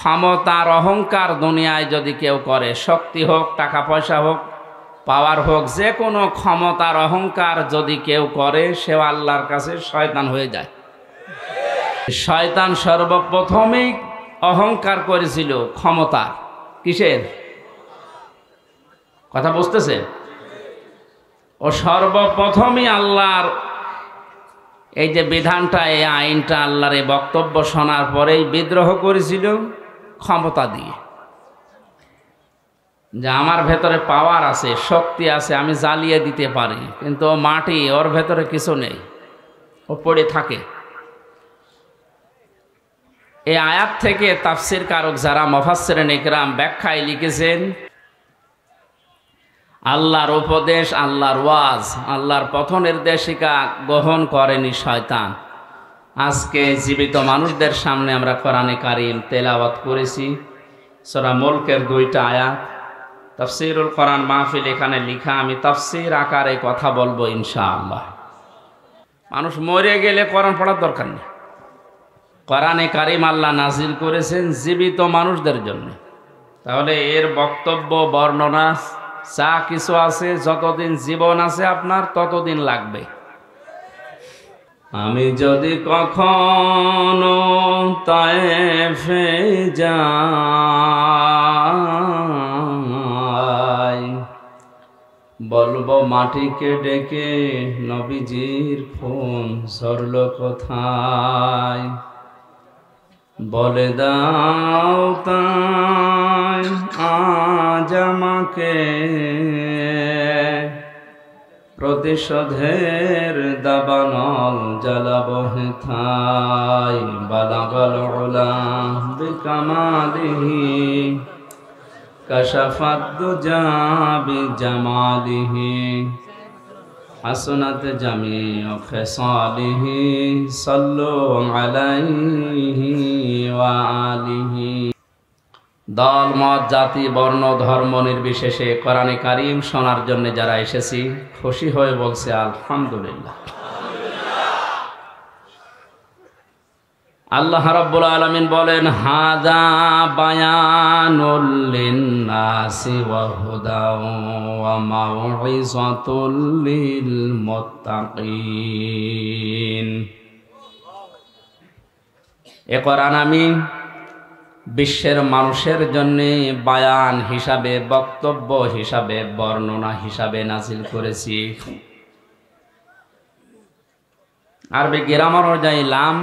ক্ষমতার অহংকার দুনিয়ায় যদি কেউ করে, শক্তি হোক, টাকা পয়সা হোক, পাওয়ার হোক, যে কোনো ক্ষমতার অহংকার যদি কেউ করে, সে আল্লাহর কাছে শয়তান হয়ে যায়। শয়তান সর্বপ্রথমেই অহংকার করেছিল ক্ষমতার। কিসের কথা বুঝতেছে? ও সর্বপ্রথমই আল্লাহর এই যে বিধানটা, এই আইনটা, আল্লাহর এই বক্তব্য শোনার পরেই বিদ্রোহ করেছিল ক্ষমতা দিয়ে, যে আমার ভেতরে পাওয়ার আছে, শক্তি আছে, আমি জ্বালিয়ে দিতে পারি, কিন্তু ও মাটি, ওর ভেতরে কিছু নেই, ও পড়ে থাকে। এই আয়াত থেকে তাফসির কারক যারা মুফাসসিরিন ইকরাম ব্যাখ্যায় লিখেছেন, আল্লাহর উপদেশ, আল্লাহর ওয়াজ, আল্লাহর পথ নির্দেশিকা গ্রহণ করেনি শয়তান। আজকে জীবিত মানুষদের সামনে আমরা কোরআনে কারীম তেলাওয়াত করেছি, সূরা মুলকের 2টা আয়াত। তাফসীরুল কোরআন মাহফিল এখানে লেখা, আমি তাফসীর আকারে কথা বলবো ইনশাআল্লাহ। মানুষ মরে গেলে কোরআন পড়ার দরকার নেই। কোরআনে কারীম আল্লাহ নাজিল করেছেন জীবিত মানুষদের জন্য। তাহলে এর বক্তব্য, বর্ণনা যা কিছু আছে, যতদিন জীবন আছে আপনার ততদিন লাগবে। আমি যদি কখনো তায়েফে যাই, বলবো মাটিকে ডেকে নবীজির ফোন সরল কোথায়, বলে দাও তাই আজ আমাকে প্রতিশোধের দাবানল জ্বালাবো হেথায়, বালাগাল উলা বিকামালিহি কাশাফাত দুজা বিজামালিহি হাসনাত জামিউ খিসালিহি সাল্লু আলাইহি ওয়া আলিহি। দল, মত, জাতি, বর্ণ, ধর্ম নির্বিশেষে কোরআনে কারীম শোনার জন্য যারা এসেছি, খুশি হয়ে বলছে আলহামদুলিল্লাহ। আল্লাহ রাব্বুল আলামিন বলেন, হাযা বায়ানুল লিন্নাসি ওয়া হুদাও ওয়া মাউইযাতুল লিল মুত্তাকিন। এ কোরআন আমি বিশ্বের মানুষের জন্য বায়ান হিসাবে, বক্তব্য হিসাবে, বর্ণনা হিসাবে নাজিল করেছি। আরবি গ্রামার অনুযায়ী লাম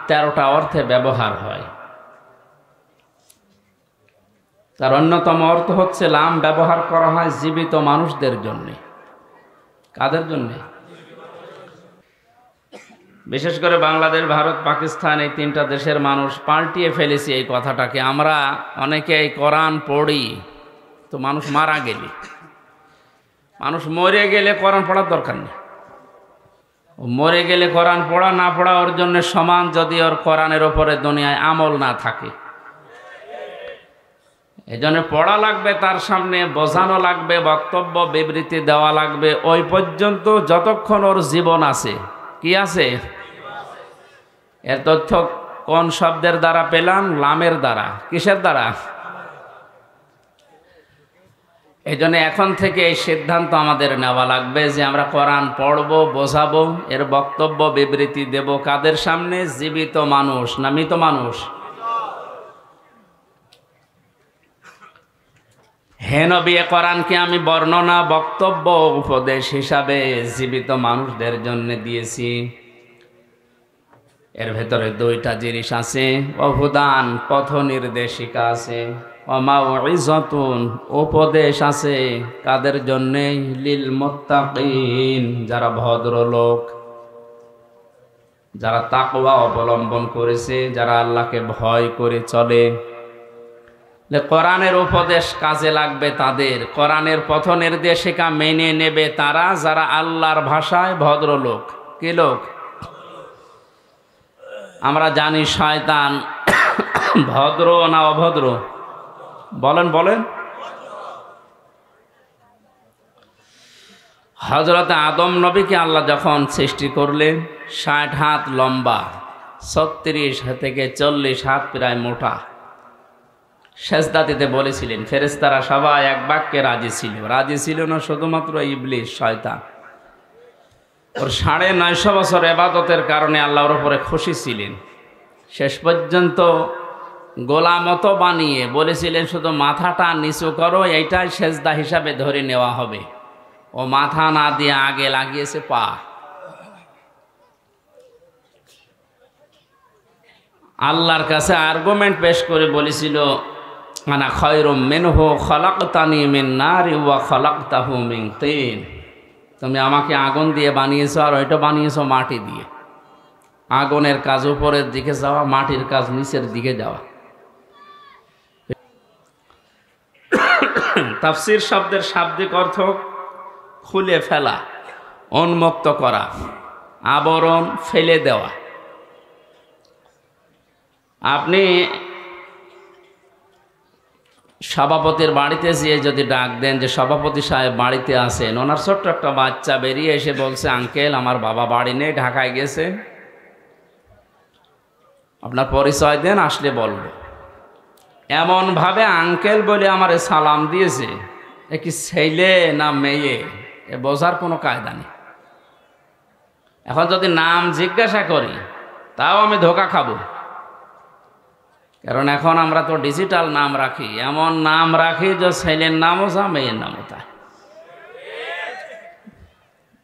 13টা অর্থে ব্যবহার হয়। তার অন্যতম অর্থ হচ্ছে, লাম ব্যবহার করা হয় জীবিত মানুষদের জন্য। কাদের জন্য? বিশেষ করে বাংলাদেশ, ভারত, পাকিস্তান, এই 3টা দেশের মানুষ পাল্টিয়ে ফেলেছি এই কথাটাকে। আমরা অনেকে এই কোরআন পড়ি, তো মানুষ মারা গেলে, মানুষ মরে গেলে কোরআন পড়ার দরকার নেই। মরে গেলে কোরআন পড়া না পড়া ওর জন্য সমান, যদি ওর কোরআনের ওপরে দুনিয়ায় আমল না থাকে। এই জন্য পড়া লাগবে, তার সামনে বোঝানো লাগবে, বক্তব্য বিবৃতি দেওয়া লাগবে, ওই পর্যন্ত যতক্ষণ ওর জীবন আছে। কি আছে? এর তথ্য কোন শব্দের দ্বারা পেলাম? লামের দ্বারা। কিসের দ্বারা? এই জন্য এখন থেকে এই সিদ্ধান্ত আমাদের নেওয়া লাগবে যে আমরা কোরআন পড়বো, বোঝাবো, এর বক্তব্য বিবৃতি দেব। কাদের সামনে? জীবিত মানুষ না মৃত মানুষ? হে নবী, কোরআনকে আমি বর্ণনা, বক্তব্য, উপদেশ হিসাবে জীবিত মানুষদের জন্য দিয়েছি। এর ভেতরে 2টা জিনিস আছে, অহুদান, পথ নির্দেশিকা আছে, ওয়ামাউইযাতুন, উপদেশ আছে। কাদের জন্যে? লিল মুত্তাকিন, যারা ভদ্রলোক, যারা তাকওয়া অবলম্বন করেছে, যারা আল্লাহকে ভয় করে চলে। কোরআনের উপদেশ কাজে লাগবে তাদের, কোরআনের পথ নির্দেশিকা মেনে নেবে তারা, যারা আল্লাহর ভাষায় ভদ্রলোক। কি লোক? আমরা জানি শয়তান ভদ্র না অভদ্র? বলেন বলেন। হযরত আদম নবীকে আল্লাহ যখন সৃষ্টি করলেন, 60 হাত লম্বা, 36 থেকে 40 হাত প্রায় মোটা, সেজদা দিতে বলেছিলেন, ফেরেশতারা সবাই এক বাক্যে রাজি ছিল না শুধুমাত্র ইবলিস শয়তান। ওর 950 বছর ইবাদতের কারণে আল্লাহর উপরে খুশি ছিলেন। শেষ পর্যন্ত গোলামতো বানিয়ে বলেছিলেন শুধু মাথাটা নিচু করো, এইটাই সেজদা হিসাবে ধরে নেওয়া হবে। ও মাথা না দিয়ে আগে লাগিয়েছে পা। আল্লাহর কাছে আর্গুমেন্ট পেশ করে বলেছিল, আনা খায়রুম মিনহু খালাকতানি মিন নারি ওয়া খালাকতাহু মিন তিন। তুমি আমাকে আগুন দিয়ে বানিয়েছো আর ওইটা বানিয়েছো মাটি দিয়ে। আগুনের কাজ উপরের দিকে যাওয়া, মাটির কাজ নিচের দিকে যাওয়া। তাফসীর শব্দের শাব্দিক অর্থ খুলে ফেলা, উন্মুক্ত করা, আবরণ ফেলে দেওয়া। আপনি সভাপতির বাড়িতে যেয়ে যদি ডাক দেন যে সভাপতি সাহেব বাড়িতে আছেন, ওনার ছোট্ট একটা বাচ্চা বেরিয়ে এসে বলছে, আঙ্কেল আমার বাবা বাড়ি নেই, ঢাকায় গেছে, আপনার পরিচয় দেন, আসলে বলবো। এমনভাবে আঙ্কেল বলে আমারে সালাম দিয়েছে, এ কি ছেলে না মেয়ে এ বোঝার কোনো কায়দা নেই। এখন যদি নাম জিজ্ঞাসা করি তাও আমি ধোকা খাবো, কারণ এখন আমরা তো ডিজিটাল নাম রাখি, এমন নাম রাখি যে ছেলের নামও যা মেয়ের নামও তা।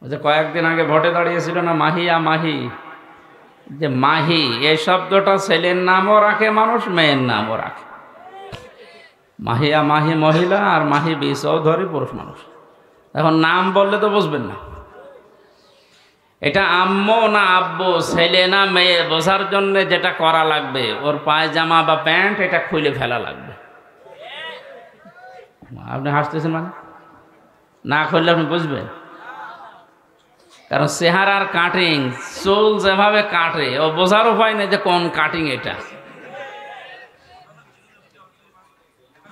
যে কয়েকদিন আগে ভোটে দাঁড়িয়েছিল না মাহিয়া মাহি, যে মাহি এই শব্দটা ছেলের নামও রাখে মানুষ, মেয়ের নামও রাখে। মাহিয়া মাহি মহিলা আর মাহি বি চৌধুরী পুরুষ মানুষ। এখন নাম বললে তো বুঝবেন না এটা আম্মু না আব্বু, ছেলে না মেয়ে বোঝার জন্য যেটা করা লাগবে, ওর পায়জামা বা প্যান্ট এটা খুলে ফেলা লাগবে। আপনি হাসতেছেন মানে? না খুললে আপনি বুঝবেন, কারণ চেহারার কাটিং, চুল যেভাবে কাটে ও বোঝার উপায় নেই যে কোন কাটিং এটা।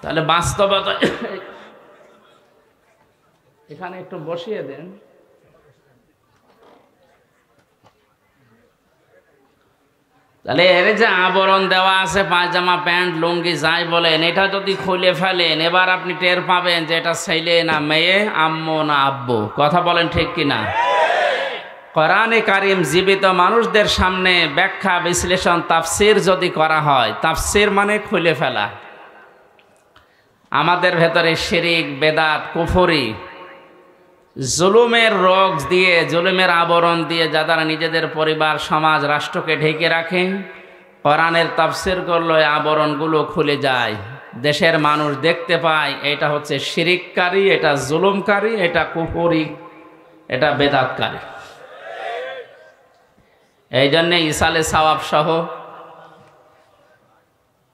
তাহলে বাস্তবতা এখানে একটু বসিয়ে দেন। তাহলে এর যে আবরণ দেওয়া আছে পায়জামা প্যান্ট লুঙ্গি যাই বলেন, এটা যদি খুলে ফেলেন এবার আপনি টের পাবেন যে এটা ছেলে না মেয়ে, আম্মু না আব্বু। কথা বলেন ঠিক কিনা? কোরআনে কারিম জীবিত মানুষদের সামনে ব্যাখ্যা বিশ্লেষণ তাফসির যদি করা হয়, তাফসির মানে খুলে ফেলা। আমাদের ভেতরে শিরিক, বেদাত, কুফরি, জুলুমের রোগ দিয়ে, জুলুমের আবরণ দিয়ে যারা নিজেদের পরিবার, সমাজ, রাষ্ট্রকে ঢেকে রাখে, কোরআনের তাফসির করলে আবরণগুলো খুলে যায়। দেশের মানুষ দেখতে পায় এটা হচ্ছে শিরিককারী, এটা জুলুমকারী, এটা কুফরি, এটা বেদাতকারী। এই জন্যে ইসালে সওয়াব সহ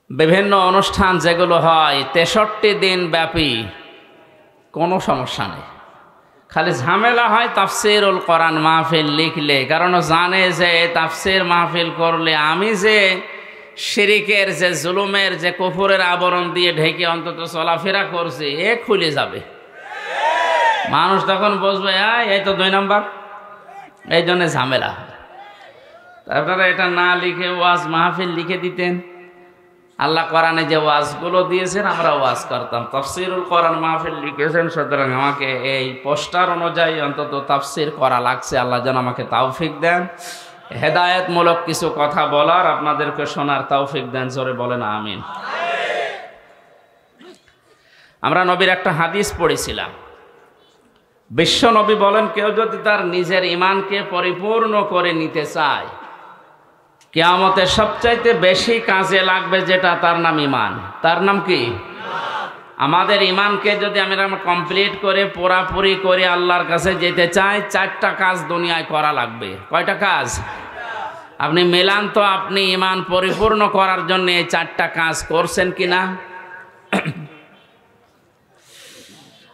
বিভিন্ন অনুষ্ঠান যেগুলো হয় 63 দিন ব্যাপী, কোনো সমস্যা নেই। খালি ঝামেলা হয় তাফসিরুল কোরআন মাহফিল লিখলে, কারণ জানে যে তাফসির মাহফিল করলে আমি যে শিরিকের, যে জুলুমের, যে কুফরের আবরণ দিয়ে ঢেকে অন্তত চলাফেরা করছি এ খুলে যাবে। মানুষ তখন বুঝবে এই তো 2 নম্বর। এই জন্য ঝামেলা। আপনারা এটা না লিখে ওয়াজ মাহফিল লিখে দিতেন। আল্লাহ কোরআনে যে ওয়াজগুলো দিয়েছেন আমরা ওয়াজ করতাম। তাফসিরুল কোরআন মাহফিল লিখেছেন, সুতরাং আমাকে এই পোস্টার অনুযায়ী অন্তত তাফসির করা লাগছে। আল্লাহ যেন আমাকে তৌফিক দেন, হেদায়েতমূলক কিছু কথা বলার, আপনাদেরকে শোনার তৌফিক দেন। জোরে বলেন আমিন। আমরা নবীর একটা হাদিস পড়েছিলাম। বিশ্ব নবী বলেন, কেউ যদি তার নিজের ঈমানকে পরিপূর্ণ করে নিতে চায়, কিয়ামতের সবচাইতে বেশি কাজে লাগবে যেটা, তার নাম ঈমান। তার নাম কি? আমাদের ঈমানকে যদি আমরা কমপ্লিট করে পুরাপুরি করে আল্লাহর কাছে যেতে চাই, 4টা কাজ দুনিয়ায় করা লাগবে। কয়টা কাজ? আপনি মেলান তো, আপনি ঈমান পরিপূর্ণ করার জন্য এই 4টা কাজ করছেন কিনা?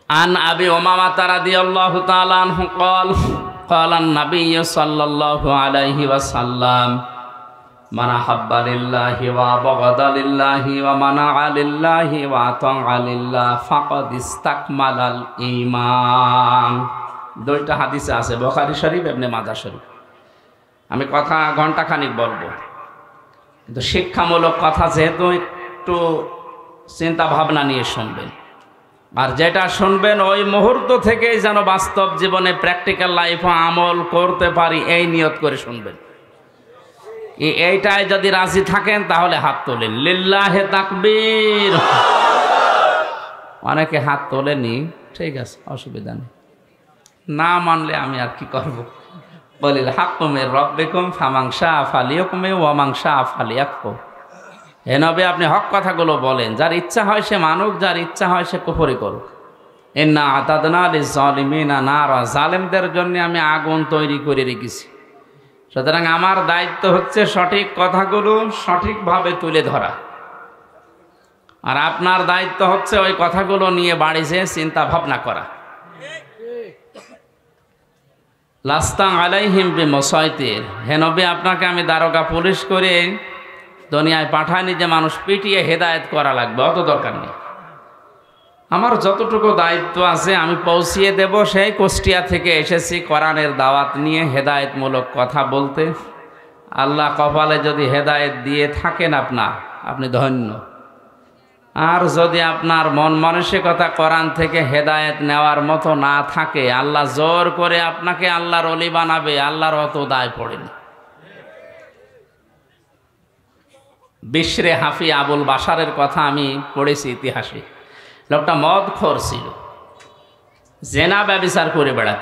আন আবি উমামা রাদিয়াল্লাহু তাআলা আনহু قال قال النبي صلى الله عليه وسلم من أحب لله وبغض لله ومنع لله وأطاع لله فقد استكمل الإيمان। 2টা হাদিসে আছে, বুখারী শরীফ, ইবনে মাজাহ শরীফ। আমি কথা ঘন্টাখানিক বলবো, কিন্তু শিক্ষামূলক কথা যেহেতু একটু চিন্তা ভাবনা নিয়ে শুনবেন। আর যেটা শুনবেন ওই মুহূর্ত থেকেই যেন বাস্তব জীবনে প্র্যাকটিক্যাল লাইফে আমল করতে পারি, এই নিয়ত করে শুনবেন। এইটাই যদি রাজি থাকেন তাহলে হাত তোলেন, লিল্লাহে তাকবীর। অনেকে হাত তোলেনি, ঠিক আছে, অসুবিধা নেই। না মানলে আমি আর কি করব। বলিল হাক্কু মির রাব্বিকুম ফামান শাআ ফালিয়াকুম ওয়া মান শাআ ফালিয়াকফুর। হে নবী, আপনি হক কথাগুলো বলেন, যার ইচ্ছা হয় সে মানুক, যার ইচ্ছা হয় সে কুফরি করুক। ইন্না আতাদনা লিয-যালিমিনা নারা, জালেমদের জন্য আমি আগুন তৈরি করে রেখেছি। সুতরাং আমার দায়িত্ব হচ্ছে সঠিক কথাগুলো সঠিকভাবে তুলে ধরা, আর আপনার দায়িত্ব হচ্ছে ওই কথাগুলো নিয়ে বাড়ি যেয়ে চিন্তা ভাবনা করা। লাস্তা আলাইহিম বিমুসাইতির, হে নবী, আপনাকে আমি দারোগা পুলিশ করে দুনিয়ায় পাঠাইনি যে মানুষ পিটিয়ে হেদায়েত করা লাগবে, অত দরকার নেই। আমার যতটুকু দায়িত্ব আছে আমি পৌঁছিয়ে দেব। সেই কুষ্টিয়া থেকে এসেছি কোরআনের দাওয়াত নিয়ে হেদায়েতমূলক কথা বলতে। আল্লাহ কপালে যদি হেদায়েত দিয়ে থাকেন আপনি ধন্য। আর যদি আপনার মন মানসিকতা কোরআন থেকে হেদায়েত নেওয়ার মতো না থাকে, আল্লাহ জোর করে আপনাকে আল্লাহর ওলি বানাবে, আল্লাহর অত দায় পড়েনি। বিশরে হাফি আবুল বাশারের কথা আমি পড়েছি ইতিহাসে। লোকটা মদখোর ছিল, জেনা ব্যভিচার করে বেড়াত,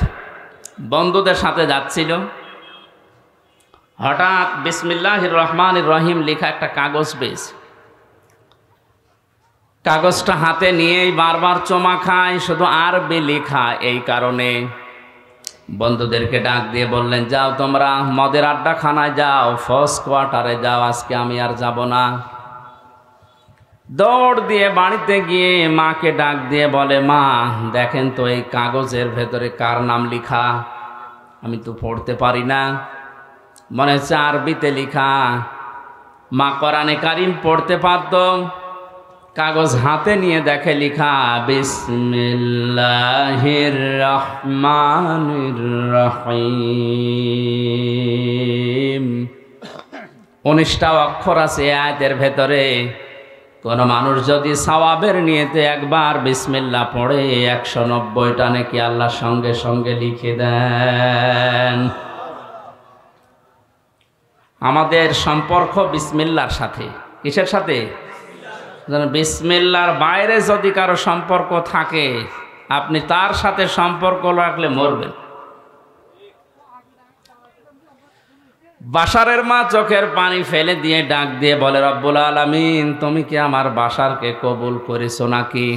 বন্ধুদের সাথে যাচ্ছিল। হঠাৎ বিসমিল্লাহির রহমানির রহিম লেখা একটা কাগজ পেয়েছে। কাগজটা হাতে নিয়েই বারবার চমা খায়, শুধু আরবি লেখা। এই কারণে বন্ধুদেরকে ডাক দিয়ে বললেন, যাও তোমরা মদের আড্ডাখানায় যাও, ফার্স্ট কোয়ার্টারে যাও, আজকে আমি আর যাব না। দৌড় দিয়ে বাড়িতে গিয়ে মাকে ডাক দিয়ে বলে, মা দেখেন তো এই কাগজের ভেতরে কার নাম লেখা, আমি তো পড়তে পারি না, মনে হচ্ছে আরবিতে লেখা। মা কোরআনে কারিম পড়তে পারত, কাগজ হাতে নিয়ে দেখে লেখা বিসমিল্লাহির রহমানির রহিম। 19টা অক্ষর আছে আয়াতের ভেতরে। কোন মানুষ যদি সওয়াবের নিয়তে একবার বিসমিল্লাহ পড়ে 190টা নাকি আল্লাহ সঙ্গে সঙ্গে লিখে দেন। আমাদের সম্পর্ক বিসমিল্লাহর সাথে। কিসের সাথে? বিসমিল্লাহর বাইরে যদি কারো সম্পর্ক থাকে, আপনি তার সাথে সম্পর্ক রাখলে মরবেন। বাশারের মা চোখের পানি ফেলে দিয়ে ডাক দিয়ে বলে, রব্বুল আলামিন, তুমি কি আমার বাশারকে কবুল করেছো নাকি?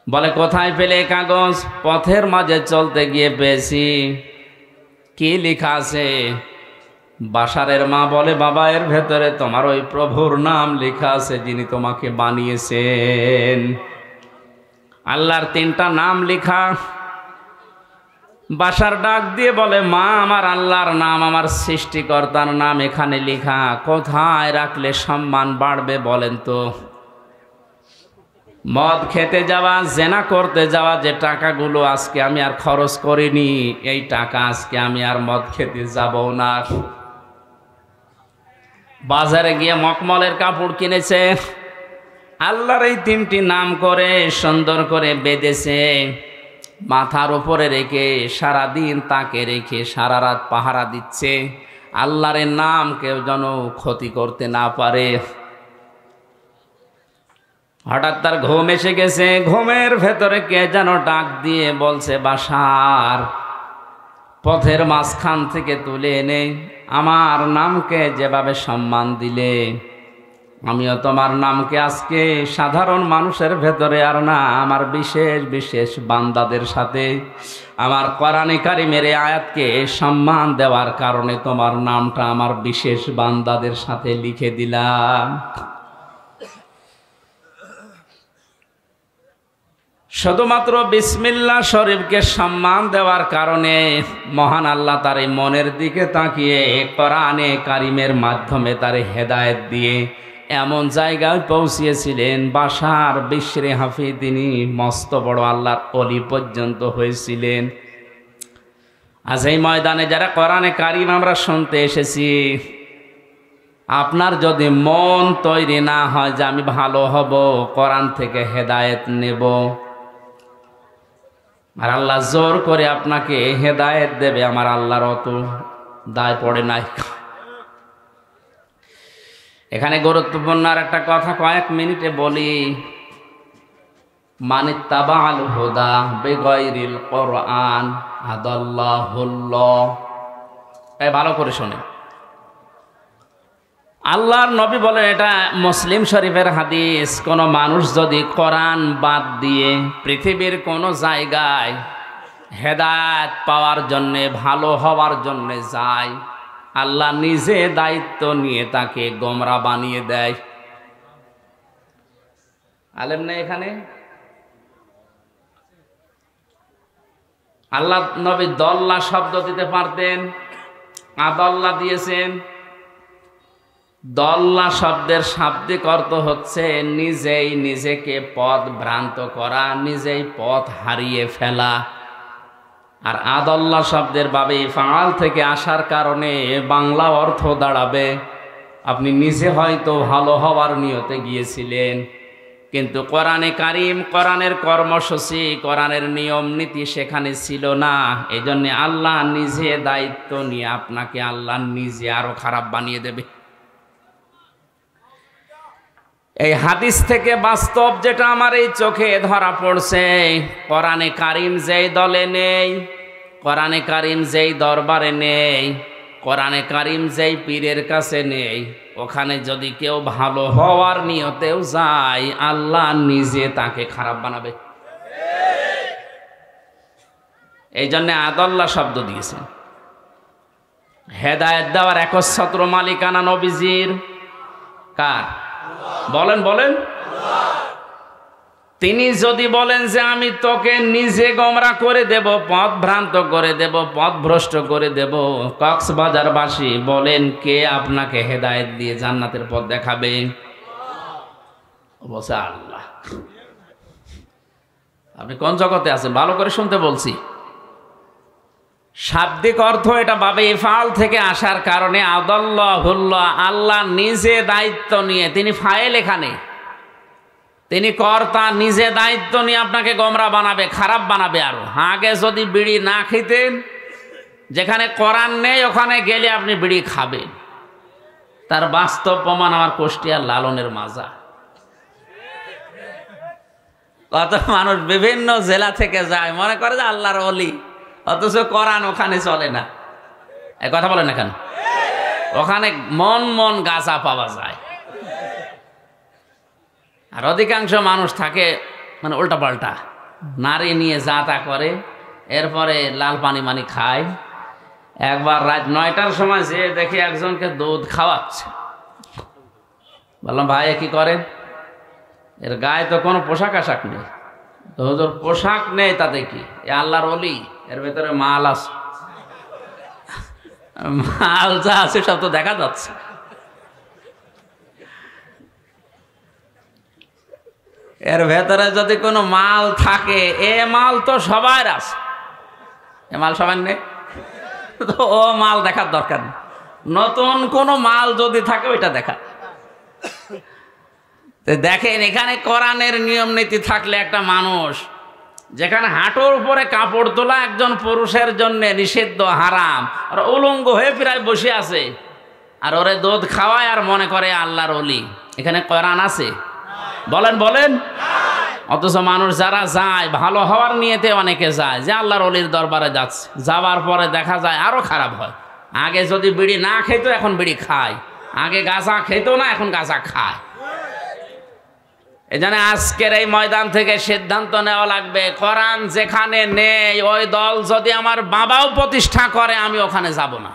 বলে, কোথায় পেলে কাগজ? পথের মাঝে চলতে গিয়ে পেয়েছি। কি লেখা আছে? বাশারের মা বলে, বাবা, এর ভেতরে তোমার ওই প্রভুর নাম লেখা আছে যিনি তোমাকে বানিয়েছেন। আল্লাহর 3টা নাম লেখা। বাশার ডাক দিয়ে বলে, মা, আমার আল্লাহর নাম, আমার সৃষ্টিকর্তার নাম এখানে লেখা, কোথায় রাখলে সম্মান বাড়বে বলেন তো? মদ খেতে যাওয়া, জেনা করতে যাওয়া যে টাকাগুলো আজকে আমি আর খরচ করিনি, এই টাকা আজকে আমি আর মদ খেতে যাব না। বাজারে গিয়ে মকমলের কাপড় কিনেছে, আল্লাহর এই 3টি নাম করে সুন্দর করে বেঁধেছে, মাথার উপরে রেখে সারাদিন তাকে রেখে সারা রাত পাহারা দিচ্ছে, আল্লাহর নাম কেউ যেন ক্ষতি করতে না পারে। হঠাৎ তার ঘুম এসে গেছে। ঘুমের ভেতরে কে যেন ডাক দিয়ে বলছে, বাশার, পথের মাঝখান থেকে তুলে এনে আমার নামকে যেভাবে সম্মান দিলে, আমিও তোমার নামকে আজকে সাধারণ মানুষের ভেতরে আর না, আমার বিশেষ বিশেষ বান্দাদের সাথে আমার কোরআনে কারিমের আয়াতকে সম্মান দেওয়ার কারণে তোমার নামটা আমার বিশেষ বান্দাদের সাথে লিখে দিলাম। শুধুমাত্র বিসমিল্লাহ শরীফকে সম্মান দেওয়ার কারণে মহান আল্লাহ তার এই মনের দিকে তাকিয়ে কোরআনে কারিমের মাধ্যমে তার হেদায়েত দিয়ে এমন জায়গায় পৌঁছিয়েছিলেন, বাশার বিশরে হাফি তিনি মস্ত বড় আল্লাহর ওলি পর্যন্ত হয়েছিলেন। আজ এই ময়দানে যারা কোরআনে কারিম আমরা শুনতে এসেছি, আপনার যদি মন তৈরি না হয় যে আমি ভালো হব, কোরআন থেকে হেদায়েত নেব, আর আল্লাহ জোর করে আপনাকে হেদায়েত দেবে, আমার আল্লাহর অত দায় পড়ে নাই। এখানে গুরুত্বপূর্ণ আর একটা কথা কয়েক মিনিটে বলি। মানিত্তাবাল হুদা বিগাইরিল কোরআন আদাল্লাহুল্লাহ। এই ভালো করে শুনে, আল্লাহর নবী বলেন, এটা মুসলিম শরীফের হাদিস, কোন মানুষ যদি কোরআন বাদ দিয়ে পৃথিবীর কোন জায়গায় হেদায়েত পাওয়ার জন্যে, ভালো হওয়ার জন্যে যায়, আল্লাহ নিজে দায়িত্ব নিয়ে তাকে গোমরা বানিয়ে দেয়। আলেম নেই এখানে? আল্লাহ নবী দল্লা শব্দ দিতে পারতেন, আদল্লা দিয়েছেন। দল্লা শব্দের শাব্দিক অর্থ হচ্ছে নিজেই নিজেকে পথ ভ্রান্ত করা, নিজেই পথ হারিয়ে ফেলা। আর আদল্লা শব্দের বাবে ফাল থেকে আসার কারণে বাংলা অর্থ দাঁড়াবে আপনি নিজে হয়তো ভালো হওয়ার নিয়তে গিয়েছিলেন, কিন্তু কোরআনে কারিম, কোরআনের কর্মসূচি, কোরআনের নিয়ম নীতি সেখানে ছিল না। এই জন্যে আল্লাহ নিজে দায়িত্ব নিয়ে আপনাকে আল্লাহ নিজে আরো খারাপ বানিয়ে দেবে। এই হাদিস থেকে বাস্তব যেটা আমার এই চোখে ধরা পড়ছে, কোরআনে কারিম যেই দলে নেই, কোরআনে কারিম যেই দরবারে নেই, কোরআনে কারিম যেই পীরের কাছে নেই, ওখানে যদি কেউ ভালো হওয়ার নিয়তেও যায়, আল্লাহ নিজে তাকে খারাপ বানাবে। এই জন্য আদল্লা শব্দ দিয়েছেন। হেদায়েত দেওয়ার একচ্ছত্র মালিকানা নবীজির। কার? বলেন বলেন। তিনি যদি বলেন যে আমি তোকে নিজে গোমরা করে দেব, পথ ভ্রান্ত করে দেব, পথ ভ্রষ্ট করে দেব, কক্সবাজারবাসী বলেন কে আপনাকে হেদায়েত দিয়ে জান্নাতের পথ দেখাবে? বলছে আল্লাহ। আপনি কোন জগতে আছেন? ভালো করে শুনতে বলছি। শাব্দিক অর্থ এটা বাবে ইফাল থেকে আসার কারণে আদাল্লাহুল্লাহ, আল্লাহ নিজে দায়িত্ব নিয়ে, তিনি ফাইল, এখানে তিনি কর্তা, নিজে দায়িত্ব নিয়ে আপনাকে গোমরা বানাবে, খারাপ বানাবে। আরো আগে যদি বিড়ি না খেতেন, যেখানে কোরআন নেই ওখানে গেলে আপনি বিড়ি খাবেন। তার বাস্তব প্রমাণ আমার কুষ্টিয়ার লালনের মাজা। কত মানুষ বিভিন্ন জেলা থেকে যায়, মনে করে যে আল্লাহর ওলি, অথচ কোরআন ওখানে চলে না। এই কথা বলেন না কেন? ওখানে মন মন গাঁজা পাওয়া যায়। আর অধিকাংশ মানুষ থাকে মানে উল্টা পাল্টা, নারী নিয়ে যা তা করে, এরপরে লাল পানি মানি খায়। একবার রাত 9টার সময় যে দেখি একজনকে দুধ খাওয়াচ্ছে। বললাম ভাই কি করেন? এর গায়ে তো কোনো পোশাক আশাক নেই। তো হুজুর পোশাক নেই তাতে কি, এ আল্লাহর ওলি, এর ভেতরে মাল আছে। মাল যা আছে সব তো দেখা যাচ্ছে। এর ভেতরে যদি কোনো মাল থাকে, এ মাল তো সবার আছে, এ মাল সবার নেই, তো ও মাল দেখার দরকার নেই। নতুন কোনো মাল যদি থাকে ওইটা দেখা। দেখেন এখানে কোরআনের নিয়ম নীতি থাকলে একটা মানুষ, যেখানে হাঁটুর উপরে কাপড় তোলা একজন পুরুষের জন্য নিষিদ্ধ, হারাম, আর উলঙ্গ হয়ে প্রায় বসে আছে, আর ওরে দুধ খাওয়ায় আর মনে করে আল্লাহর ওলি। এখানে কোরআন আছে? বলেন বলেন। অথচ মানুষ যারা যায় ভালো হওয়ার নিয়তে, অনেকে যায় যে আল্লাহর ওলির দরবারে যাচ্ছে, যাওয়ার পরে দেখা যায় আরো খারাপ হয়। আগে যদি বিড়ি না খেত এখন বিড়ি খায়, আগে গাঁজা খেত না এখন গাঁজা খায়। এজন্য আজকের এই ময়দান থেকে সিদ্ধান্ত নেওয়া লাগবে, কোরআন যেখানে নেই ওই দল যদি আমার বাবাও প্রতিষ্ঠা করে আমি ওখানে যাব না।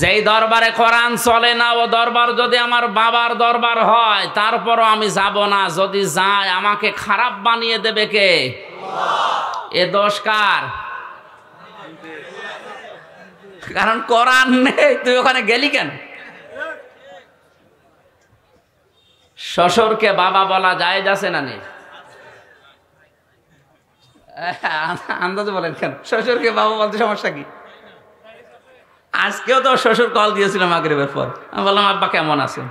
যেই দরবারে কোরআন চলে না ও দরবার যদি আমার বাবার দরবার হয় তারপরও আমি যাব না। যদি যায় আমাকে খারাপ বানিয়ে দেবে কে? এ দোষ কার? কারণ কোরআন নেই, তুই ওখানে গেলি কেন? শ্বশুরকে বাবা বলা যায় আছে না নেই? আন্দাজে বলেন কেন? শ্বশুরকে বাবা বলতে সমস্যা কি? আজকেও তো শ্বশুর কল দিয়েছিল মাগরিবের পর। আমি বললাম আব্বা কেমন আছেন,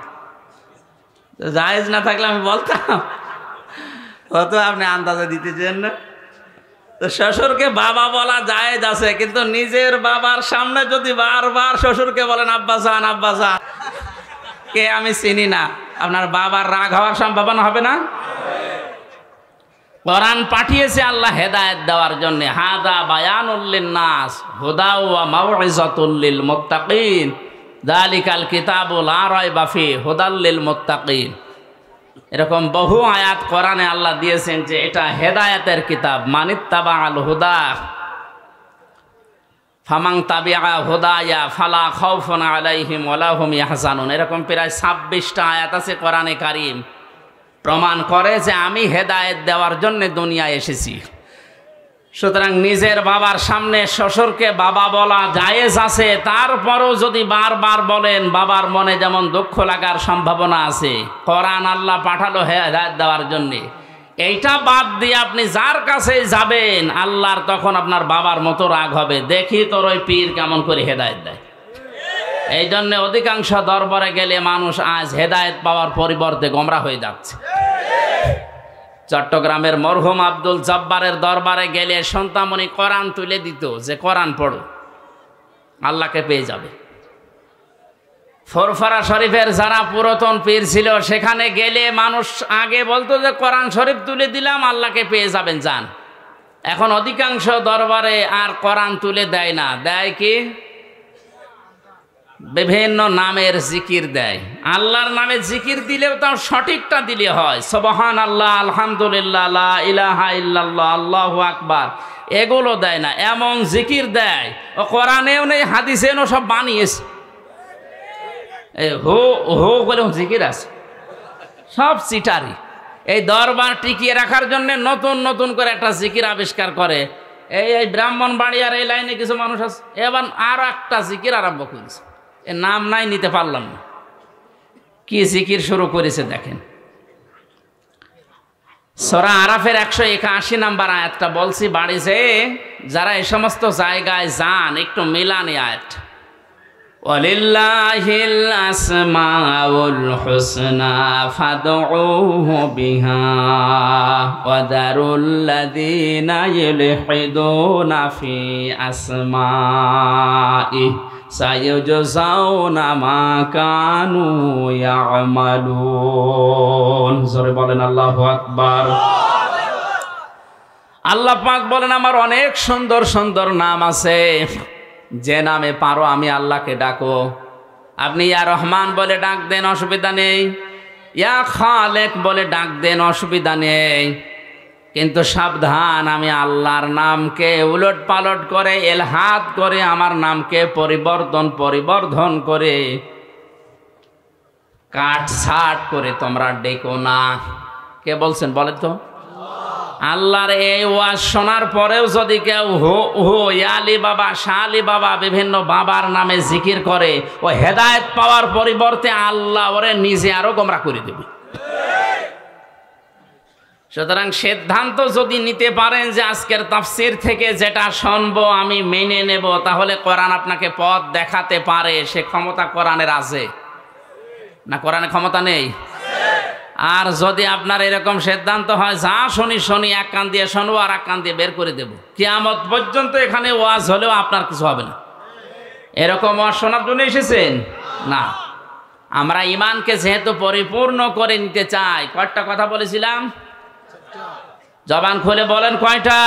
জায়েজ না থাকলে আমি বলতাম, অত আপনি আন্দাজে দিতেছেন না। তো শ্বশুরকে বাবা বলা জায়েজ আছে, কিন্তু নিজের বাবার সামনে যদি বারবার শ্বশুরকে বলেন আব্বা জান আব্বা জান, কে আমি চিনি না, আপনার বাবার রাগ হওয়ার সম্ভাবনা হবে না? কোরআন পাঠিয়েছে আল্লাহ হেদায়েত দেওয়ার জন্য। হাদা বায়ানুল লিন্নাস হুদা ওয়া মাউইযাতুল লিল মুত্তাকিন যালিকাল কিতাবু লা রাইবা ফি হুদাল লিল মুত্তাকিন। এরকম বহু আয়াত কোরআনে আল্লাহ দিয়েছেন যে এটা হেদায়েতের কিতাব। মানিত্তাবাআল হুদা ফামান তাবিআ হুদায়া ফালা খাউফুন আলাইহিম ওয়ালা হুম ইয়াহজানুন। এরকম প্রায় 26টা আয়াত আছে কোরআনে কারীম, প্রমাণ করে যে আমি হেদায়েত দেওয়ার জন্য দুনিয়ায় এসেছি। সুতরাং নিজের বাবার সামনে শ্বশুরকে বাবা বলা জায়েজ আছে, তারপরও যদি বারবার বলেন বাবার মনে যেমন দুঃখ লাগার সম্ভাবনা আছে। কোরআন আল্লাহ পাঠালো হেদায়েত দেওয়ার জন্যে, এইটা বাদ দিয়ে আপনি যার কাছে যাবেন আল্লাহর তখন আপনার বাবার মতো রাগ হবে, দেখি তোর ওই পীর কেমন করে হেদায়েত দেয়। এই জন্য অধিকাংশ দরবারে গেলে মানুষ আজ হেদায়েত পাওয়ার পরিবর্তে গোমরা হয়ে যাচ্ছে। চট্টগ্রামের মরহুম আব্দুল জব্বারের দরবারে গেলে সন্তামণি কোরআন তুলে দিত যে কোরআন পড়ো, আল্লাহকে পেয়ে যাবে। ফরফরা শরীফের যারা পুরাতন পীর ছিল সেখানে গেলে মানুষ আগে বলতো যে কোরআন শরীফ তুলে দিলাম আল্লাহকে পেয়ে যাবেন, যান। এখন অধিকাংশ দরবারে আর কোরআন তুলে দেয় না, দেয় কি বিভিন্ন নামের জিকির দেয়। আল্লাহর নামে জিকির দিলেও তাও সঠিকটা দিলে হয়, সুবহানাল্লাহ, আলহামদুলিল্লাহ, লা ইলাহা ইল্লাল্লাহ, আল্লাহু আকবার, এগুলো দেয় না। এমন জিকির দেয় ও কোরআনেও নেই হাদিসেও নেই, সব বানিয়েছে। এই হো হো বলে জিকির আছে, সব চিটারি। এই দরবার টিকিয়ে রাখার জন্য নতুন নতুন করে একটা জিকির আবিষ্কার করে। এই ব্রাহ্মণবাড়িয়ার এই লাইনে কিছু মানুষ আছে, এবার আরো একটা জিকির আরম্ভ করেছে, এর নাম নাই, নিতে পারলাম না। কি জিকির শুরু করেছে দেখেন। সূরা আরাফের 181 নম্বর আয়াতটা বলছি, বাড়িতে যারা এই সমস্ত জায়গায় যান একটু মিলান এই আয়াত। ওয়ালিল্লাহিল আসমাউল হুসনা ফাদউহু বিহা ওয়া দারুল লাযিনা ইউলহিদুনা ফি আসমাইহি সাইয়ুজজাউনা মা কানু ইয়ামালুন। জোরে বলেন আল্লাহু আকবার। আল্লাহ পাক বলেন আমার অনেক সুন্দর সুন্দর নাম আছে, যে নামে পারো আমি আল্লাহকে ডাকো। আপনি ইয়া রহমান বলে ডাক দেন, অসুবিধা নেই। ইয়া খালেক বলে ডাক দেন, অসুবিধা নেই। কিন্তু সাবধান, আমি আল্লাহর নামকে উলট পালট করে এলহাদ করে আমার নামকে পরিবর্ধন করে কাটছাট করে তোমরা ডেকো না। কে বলছেন বলে তো? আল্লাহর এই ওয়াজ শোনার পরেও যদি কেউ হো হো ইয়ালি বাবা, শালি বাবা, বিভিন্ন বাবার নামে জিকির করে, ও হেদায়েত পাওয়ার পরিবর্তে আল্লাহ ওরে নিজে আরো গোমরা করে দেবে। সুতরাং সিদ্ধান্ত যদি নিতে পারেন যে আজকের তাফসীর থেকে যেটা শুনবো আমি মেনে নেব, তাহলে কোরআন আপনাকে পথ দেখাতে পারে। সে ক্ষমতা কোরআনের আছে না? কোরআনে ক্ষমতা নেই? আর যদি আপনার এরকম সিদ্ধান্ত হয় যা শুনি এক কান দিয়ে শুনবো আর এক কান দিয়ে বের করে দেব, কিয়ামত পর্যন্ত এখানে ওয়াজ হলেও আপনার কিছু হবে না। এরকম ওয়াজ শোনার জন্য এসেছেন না। আমরা ইমানকে যেহেতু পরিপূর্ণ করে নিতে চাই, কয়টা কথা বলেছিলাম? জবান খুলে বলেন কয়টা?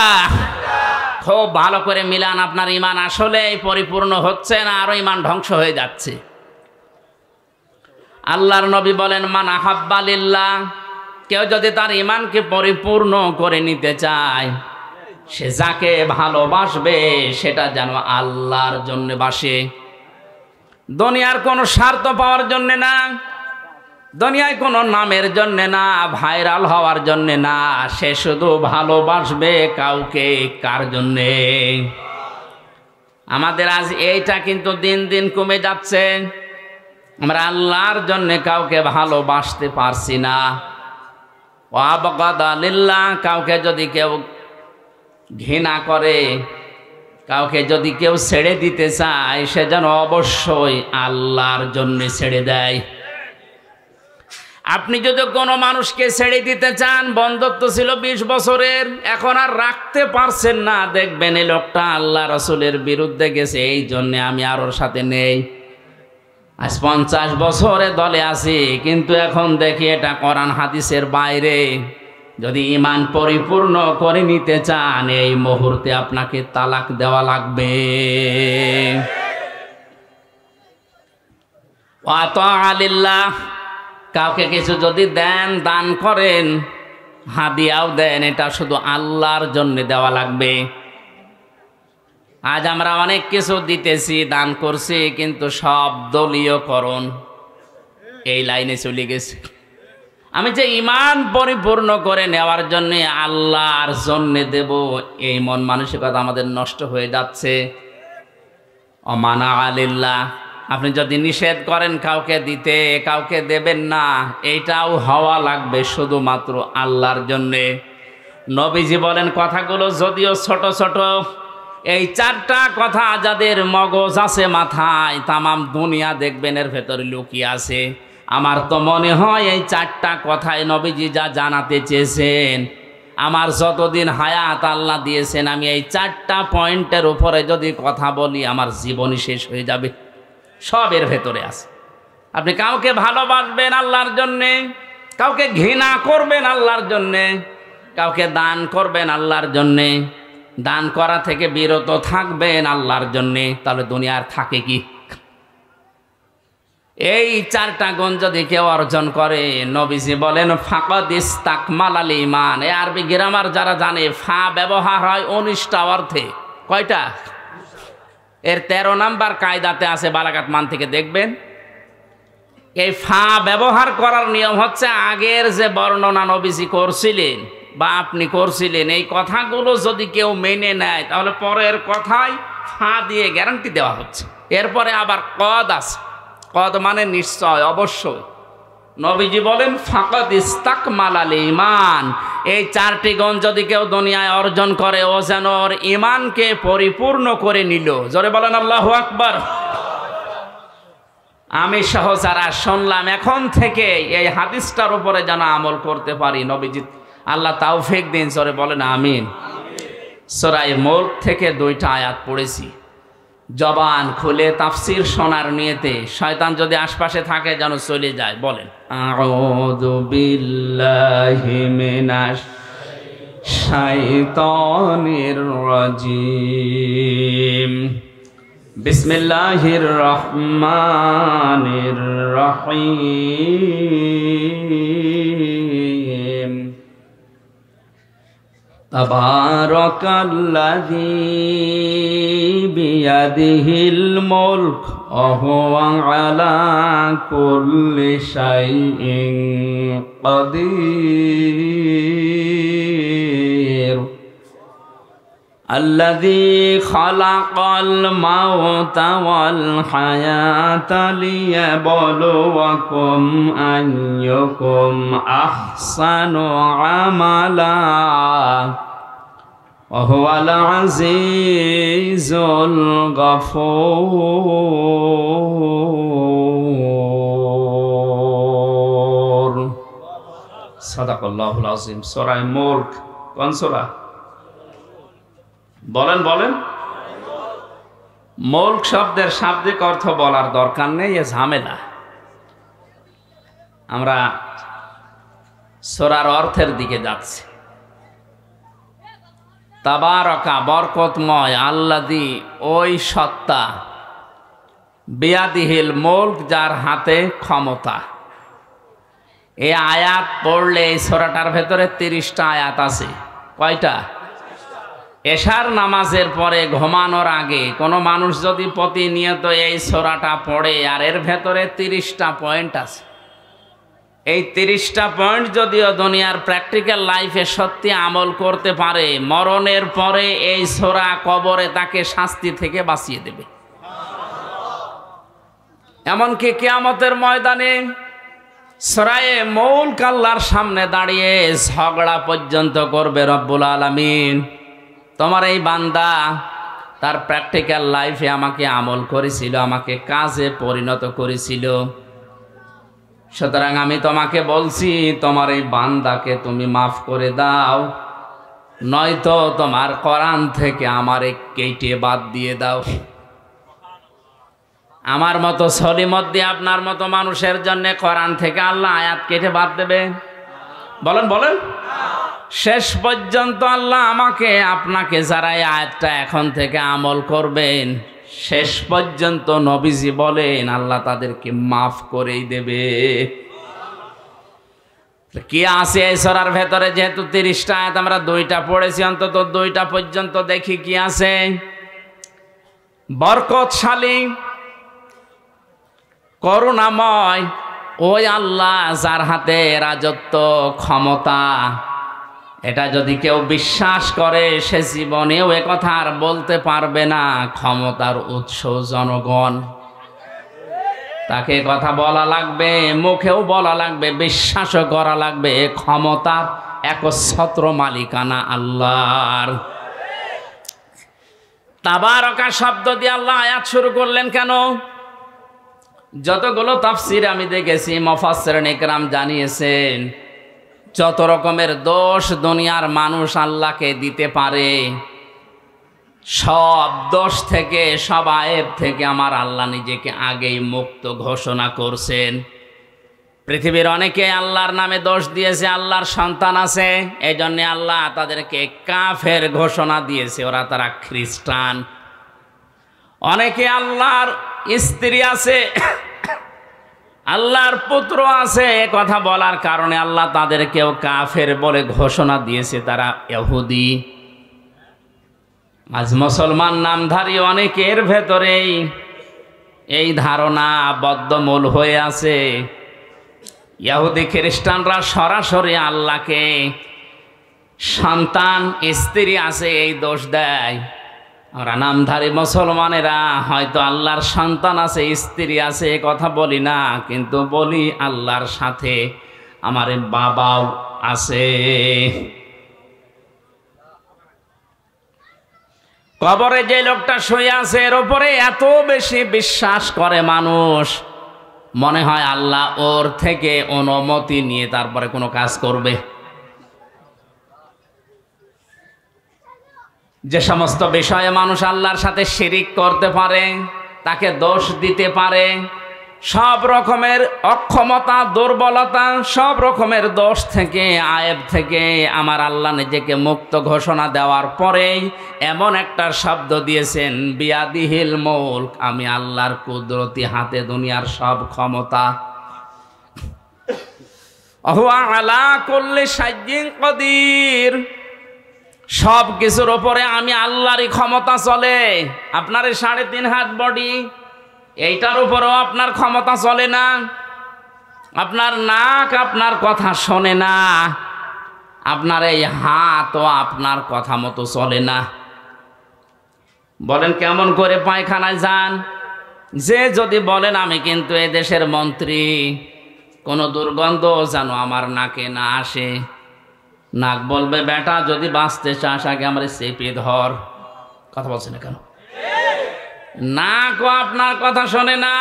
খুব ভালো করে মিলান। আপনার ইমান আসলে পরিপূর্ণ হচ্ছে না, আরো ইমান ধ্বংস হয়ে যাচ্ছে। আল্লাহর নবী বলেন মান আহাব্বা লিল্লাহ, কেউ যদি তার ইমানকে পরিপূর্ণ করে নিতে চায়, সে যাকে ভালোবাসবে সেটা যেন আল্লাহর জন্য বাসে, দুনিয়ার কোনো স্বার্থ পাওয়ার জন্য না, দুনিয়ায় কোনো নামের জন্য না, ভাইরাল হওয়ার জন্য না। সে শুধু ভালোবাসবে কাউকে। কার জন্যে? আমাদের আজ এইটা কিন্তু দিন দিন কমে যাচ্ছে। আমরা আল্লাহর জন্য কাউকে ভালোবাসতে পারছি না। ওয়াবগাদা লিল্লাহ, কাউকে যদি কেউ ঘৃণা করে, কাউকে যদি কেউ ছেড়ে দিতে চায় সে যেন অবশ্যই আল্লাহর জন্য ছেড়ে দেয়। আপনি যদি কোনো মানুষকে ছেড়ে দিতে চান, বন্ধুত্ব ছিল 20 বছরের, এখন আর রাখতে পারছেন না, দেখবেন এই লোকটা আল্লাহ রাসূলের বিরুদ্ধে গেছে, এই জন্য আমি আর ওর সাথে নেই। আজ 50 বছরে দলে আছি, কিন্তু এখন দেখি এটা কোরআন হাদিসের বাইরে। যদি ঈমান পরিপূর্ণ করে নিতে চান, এই মুহূর্তে আপনাকে তালাক দেওয়া লাগবে। ওয়া তাআ লিল্লাহ, কাউকে কিছু যদি দেন, দান করেন, হাদিয়াও দেন, এটা শুধু আল্লাহর জন্য দেওয়া লাগবে। আজ আমরা অনেক কিছু দিতেছি, দান করছি, কিন্তু সব দলীয়করণ এই লাইনে চলে গেছে। আমি যে ঈমান পরিপূর্ণ করে নেওয়ার জন্য আল্লাহর জন্য দেব, এই মন মানসিকতা আমাদের নষ্ট হয়ে যাচ্ছে। অমানা আলিল্লাহ, আপনি যদি নিষেধ করেন কাউকে দিতে, কাউকে দেবেন না, এইটাও হওয়া লাগবে শুধুমাত্র আল্লাহর জন্যে। নবীজি বলেন কথাগুলো যদিও ছোট ছোট, এই 4টা কথা যাদের মগজ আছে মাথায়, তামাম দুনিয়া দেখবেন এর ভেতরে লুকিয়ে আছে। আমার তো মনে হয় এই 4টা কথায় নবীজি যা জানাতে চেয়েছেন, আমার যতদিন হায়াত আল্লাহ দিয়েছেন, আমি এই 4টা পয়েন্টের উপরে যদি কথা বলি আমার জীবনই শেষ হয়ে যাবে। সব এর ভেতরে আছে। আপনি কাউকে ভালোবাসবেন আল্লাহর জন্যে, কাউকে ঘৃণা করবেন আল্লাহর জন্যে, কাউকে দান করবেন আল্লাহর জন্যে, দান করা থেকে বিরত থাকবেন আল্লাহর জন্যে, তাহলে দুনিয়ার থাকে কি? এই 4টা গুণ যদি কেউ অর্জন করে, নবীজি বলেন ফাকাদ ইস্তাকমালাল ঈমান। এই আরবি গ্রামার যারা জানে, ফা ব্যবহার হয় 19টা অর্থে। কয়টা? এর 13 নাম্বার কায়দাতে আছে, বালাগাত মান থেকে দেখবেন। এই ফা ব্যবহার করার নিয়ম হচ্ছে, আগের যে বর্ণনা নবীজি করছিলেন বা আপনি করছিলেন, এই কথাগুলো যদি কেউ মেনে নেয়, তাহলে পরের কথায় ফা দিয়ে গ্যারান্টি দেওয়া হচ্ছে। এরপরে আবার কদ আছে, কদ মানে নিশ্চয়, অবশ্যই। নবীজি বলেন ফাকাদ ইস্তাকমালাল ঈমান। এই 4টি গুণ যদি কেউ দুনিয়ায় অর্জন করে, ও যেন ওর ঈমানকে পরিপূর্ণ করে নিল। জোরে বলেন আল্লাহু আকবার। আমি সহ যারা শুনলাম, এখন থেকে এই হাদিসটার উপরে যেন আমল করতে পারি, নবীজি আল্লাহ তাওফিক দিন। জোরে বলেন আমিন। সূরা মুলক থেকে 2টা আয়াত পড়েছি, জবান খুলে তাফসীর শোনার নিয়তে। শয়তান যদি আশপাশে থাকে যেন চলে যায়। বলেন আউযু বিল্লাহি মিনাশ শাইতানির রাজিম। বিসমিল্লাহির রহমানির রহিম। তাবারাকাল্লাযী বিয়াদিহিল মুলক ওয়া হুয়া আলা কুল্লি শাইইন কাদির। আল্লাযী খালাকাল মাউতা ওয়াল হায়াতা লিয়াবলুয়াকুম আইয়ুকুম আহসানু আমালা ওয়া হুয়াল আজিজুল গফুর। সাদাকাল্লাহুল আযীম। সূরা মুলক কোন সূরা? বলেন বলেন। মুলক শব্দের শাব্দিক অর্থ বলার দরকার নেই, এ ঝামেলা। আমরা সূরার অর্থের দিকে যাচ্ছি। তাবারাকা বরকতময়, আল্লাযী ওই সত্তা, বিয়াদিহিল মুলক যার হাতে ক্ষমতা। এই আয়াত পড়লে এই সূরাটার ভেতরে 30টা আয়াত আছে। কয়টা? এশার নামাজের পরে ঘুমানোর আগে কোনো মানুষ যদি প্রতিনিয়ত এই সূরাটা পড়ে, আর এর ভেতরে 30টা পয়েন্ট আছে, এই 30টা পয়েন্ট যদিও দুনিয়ার প্র্যাকটিক্যাল লাইফে সত্যি আমল করতে পারে, মরণের পরে এই সূরা কবরে তাকে শাস্তি থেকে বাঁচিয়ে দেবে। এমনকি কিয়ামতের ময়দানে সূরায়ে মুলক আল্লাহর সামনে দাঁড়িয়ে ঝগড়া পর্যন্ত করবে রব্বুল আলামিন। তোমার এই বান্দা তার প্র্যাকটিক্যাল লাইফে আমাকে আমল করেছিল, আমাকে কাজে পরিণত করেছিল। সুতরাং আমি তোমাকে বলছি, তোমার এই বান্দাকে তুমি মাফ করে দাও, নয়তো তোমার কোরআন থেকে আমারে কেটে বাদ দিয়ে দাও। আমার মতো সলিমদ্দি আপনার মতো মানুষের জন্য কোরআন থেকে আল্লাহ আয়াত কেটে বাদ দেবে? বলেন বলেন। শেষ পর্যন্ত আল্লাহ আমাকে আপনাকে যারা এই আয়াতটা এখন থেকে আমল করবেন, শেষ পর্যন্ত নবীজি বলেন আল্লাহ তাদেরকে মাফ করেই দেবে। কি আছে এই সূরার ভেতরে? যেহেতু 30টা আয়াত আমরা 2টা পড়েছি, অন্তত 2টা পর্যন্ত দেখি কি আছে। বরকতশালী, করুণাময় ওই আল্লাহ যার হাতে রাজত্ব, ক্ষমতা, এটা যদি কেউ বিশ্বাস করে সে জীবনেও একথা আর বলতে পারবে না ক্ষমতার উৎস জনগণ। তাকে কথা বলা লাগবে, মুখেও বলা লাগবে, বিশ্বাসও করা লাগবে ক্ষমতার একচ্ছত্র মালিকানা আল্লাহর। তাবারাকা শব্দ দিয়ে আল্লাহ আয়াত শুরু করলেন কেন? যতগুলো তাফসীর আমি দেখেছি, মুফাসসিরিন ইকরাম জানিয়েছেন যত রকমের দোষ দুনিয়ার মানুষ আল্লাহকে দিতে পারে, সব দোষ থেকে, সব আয়েব থেকে আমার আল্লাহ নিজেকে আগেই মুক্ত ঘোষণা করছেন। পৃথিবীর অনেকে আল্লাহর নামে দোষ দিয়েছে, আল্লাহর সন্তান আছে, এই জন্যে আল্লাহ তাদেরকে কাফের ঘোষণা দিয়েছে, তারা খ্রিস্টান। অনেকে আল্লাহর স্ত্রী আছে, আল্লাহর পুত্র আছে, কথা বলার কারণে আল্লাহ তাদেরকেও কাফের বলে ঘোষণা দিয়েছে, তারা ইহুদি। আজ মুসলমান নামধারী অনেকের ভেতরেই এই ধারণা বদ্ধমূল হয়ে আছে। ইহুদি খ্রিস্টানরা সরাসরি আল্লাহকে সন্তান, স্ত্রী আছে এই দোষ দেয়। আমরা নামধারী মুসলমানেরা হয়তো আল্লাহর সন্তান আছে, স্ত্রী আছে, এ কথা বলি না, কিন্তু বলি আল্লাহর সাথে আমার বাবাও আছে। কবরে যে লোকটা শুয়ে আছে এর উপরে এত বেশি বিশ্বাস করে মানুষ, মনে হয় আল্লাহ ওর থেকে অনুমতি নিয়ে তারপরে কোনো কাজ করবে। যে সমস্ত বিষয়ে মানুষ আল্লাহর সাথে শিরিক করতে পারে, তাকে দোষ দিতে পারে, সব রকমের অক্ষমতা, দুর্বলতা, সব রকমের দোষ থেকে, আয়েব থেকে আমার আল্লাহ নিজেকে মুক্ত ঘোষণা দেওয়ার পরেই এমন একটা শব্দ দিয়েছেন, বিয়াদিহিল মুলক, আমি আল্লাহর কুদরতি হাতে দুনিয়ার সব ক্ষমতা। হুয়া আলা কুল্লি শাইইন কাদির, সব কিছুর ওপরে আমি আল্লাহরই ক্ষমতা চলে। আপনার 3.5 হাত বডি, এইটার উপরেও আপনার ক্ষমতা চলে না। আপনার নাক আপনার কথা শোনে না, আপনার এই হাতও আপনার কথা মতো চলে না। বলেন কেমন করে পায়খানায় যান? যে যদি বলেন আমি কিন্তু এ দেশের মন্ত্রী, কোনো দুর্গন্ধ যেন আমার নাকে না আসে, নাক বলবে বেটা যদি বাঁচতে চাস আগে আমার চেপে ধর। কথা বলছে না কেন? নাকও আপনার কথা শোনে না।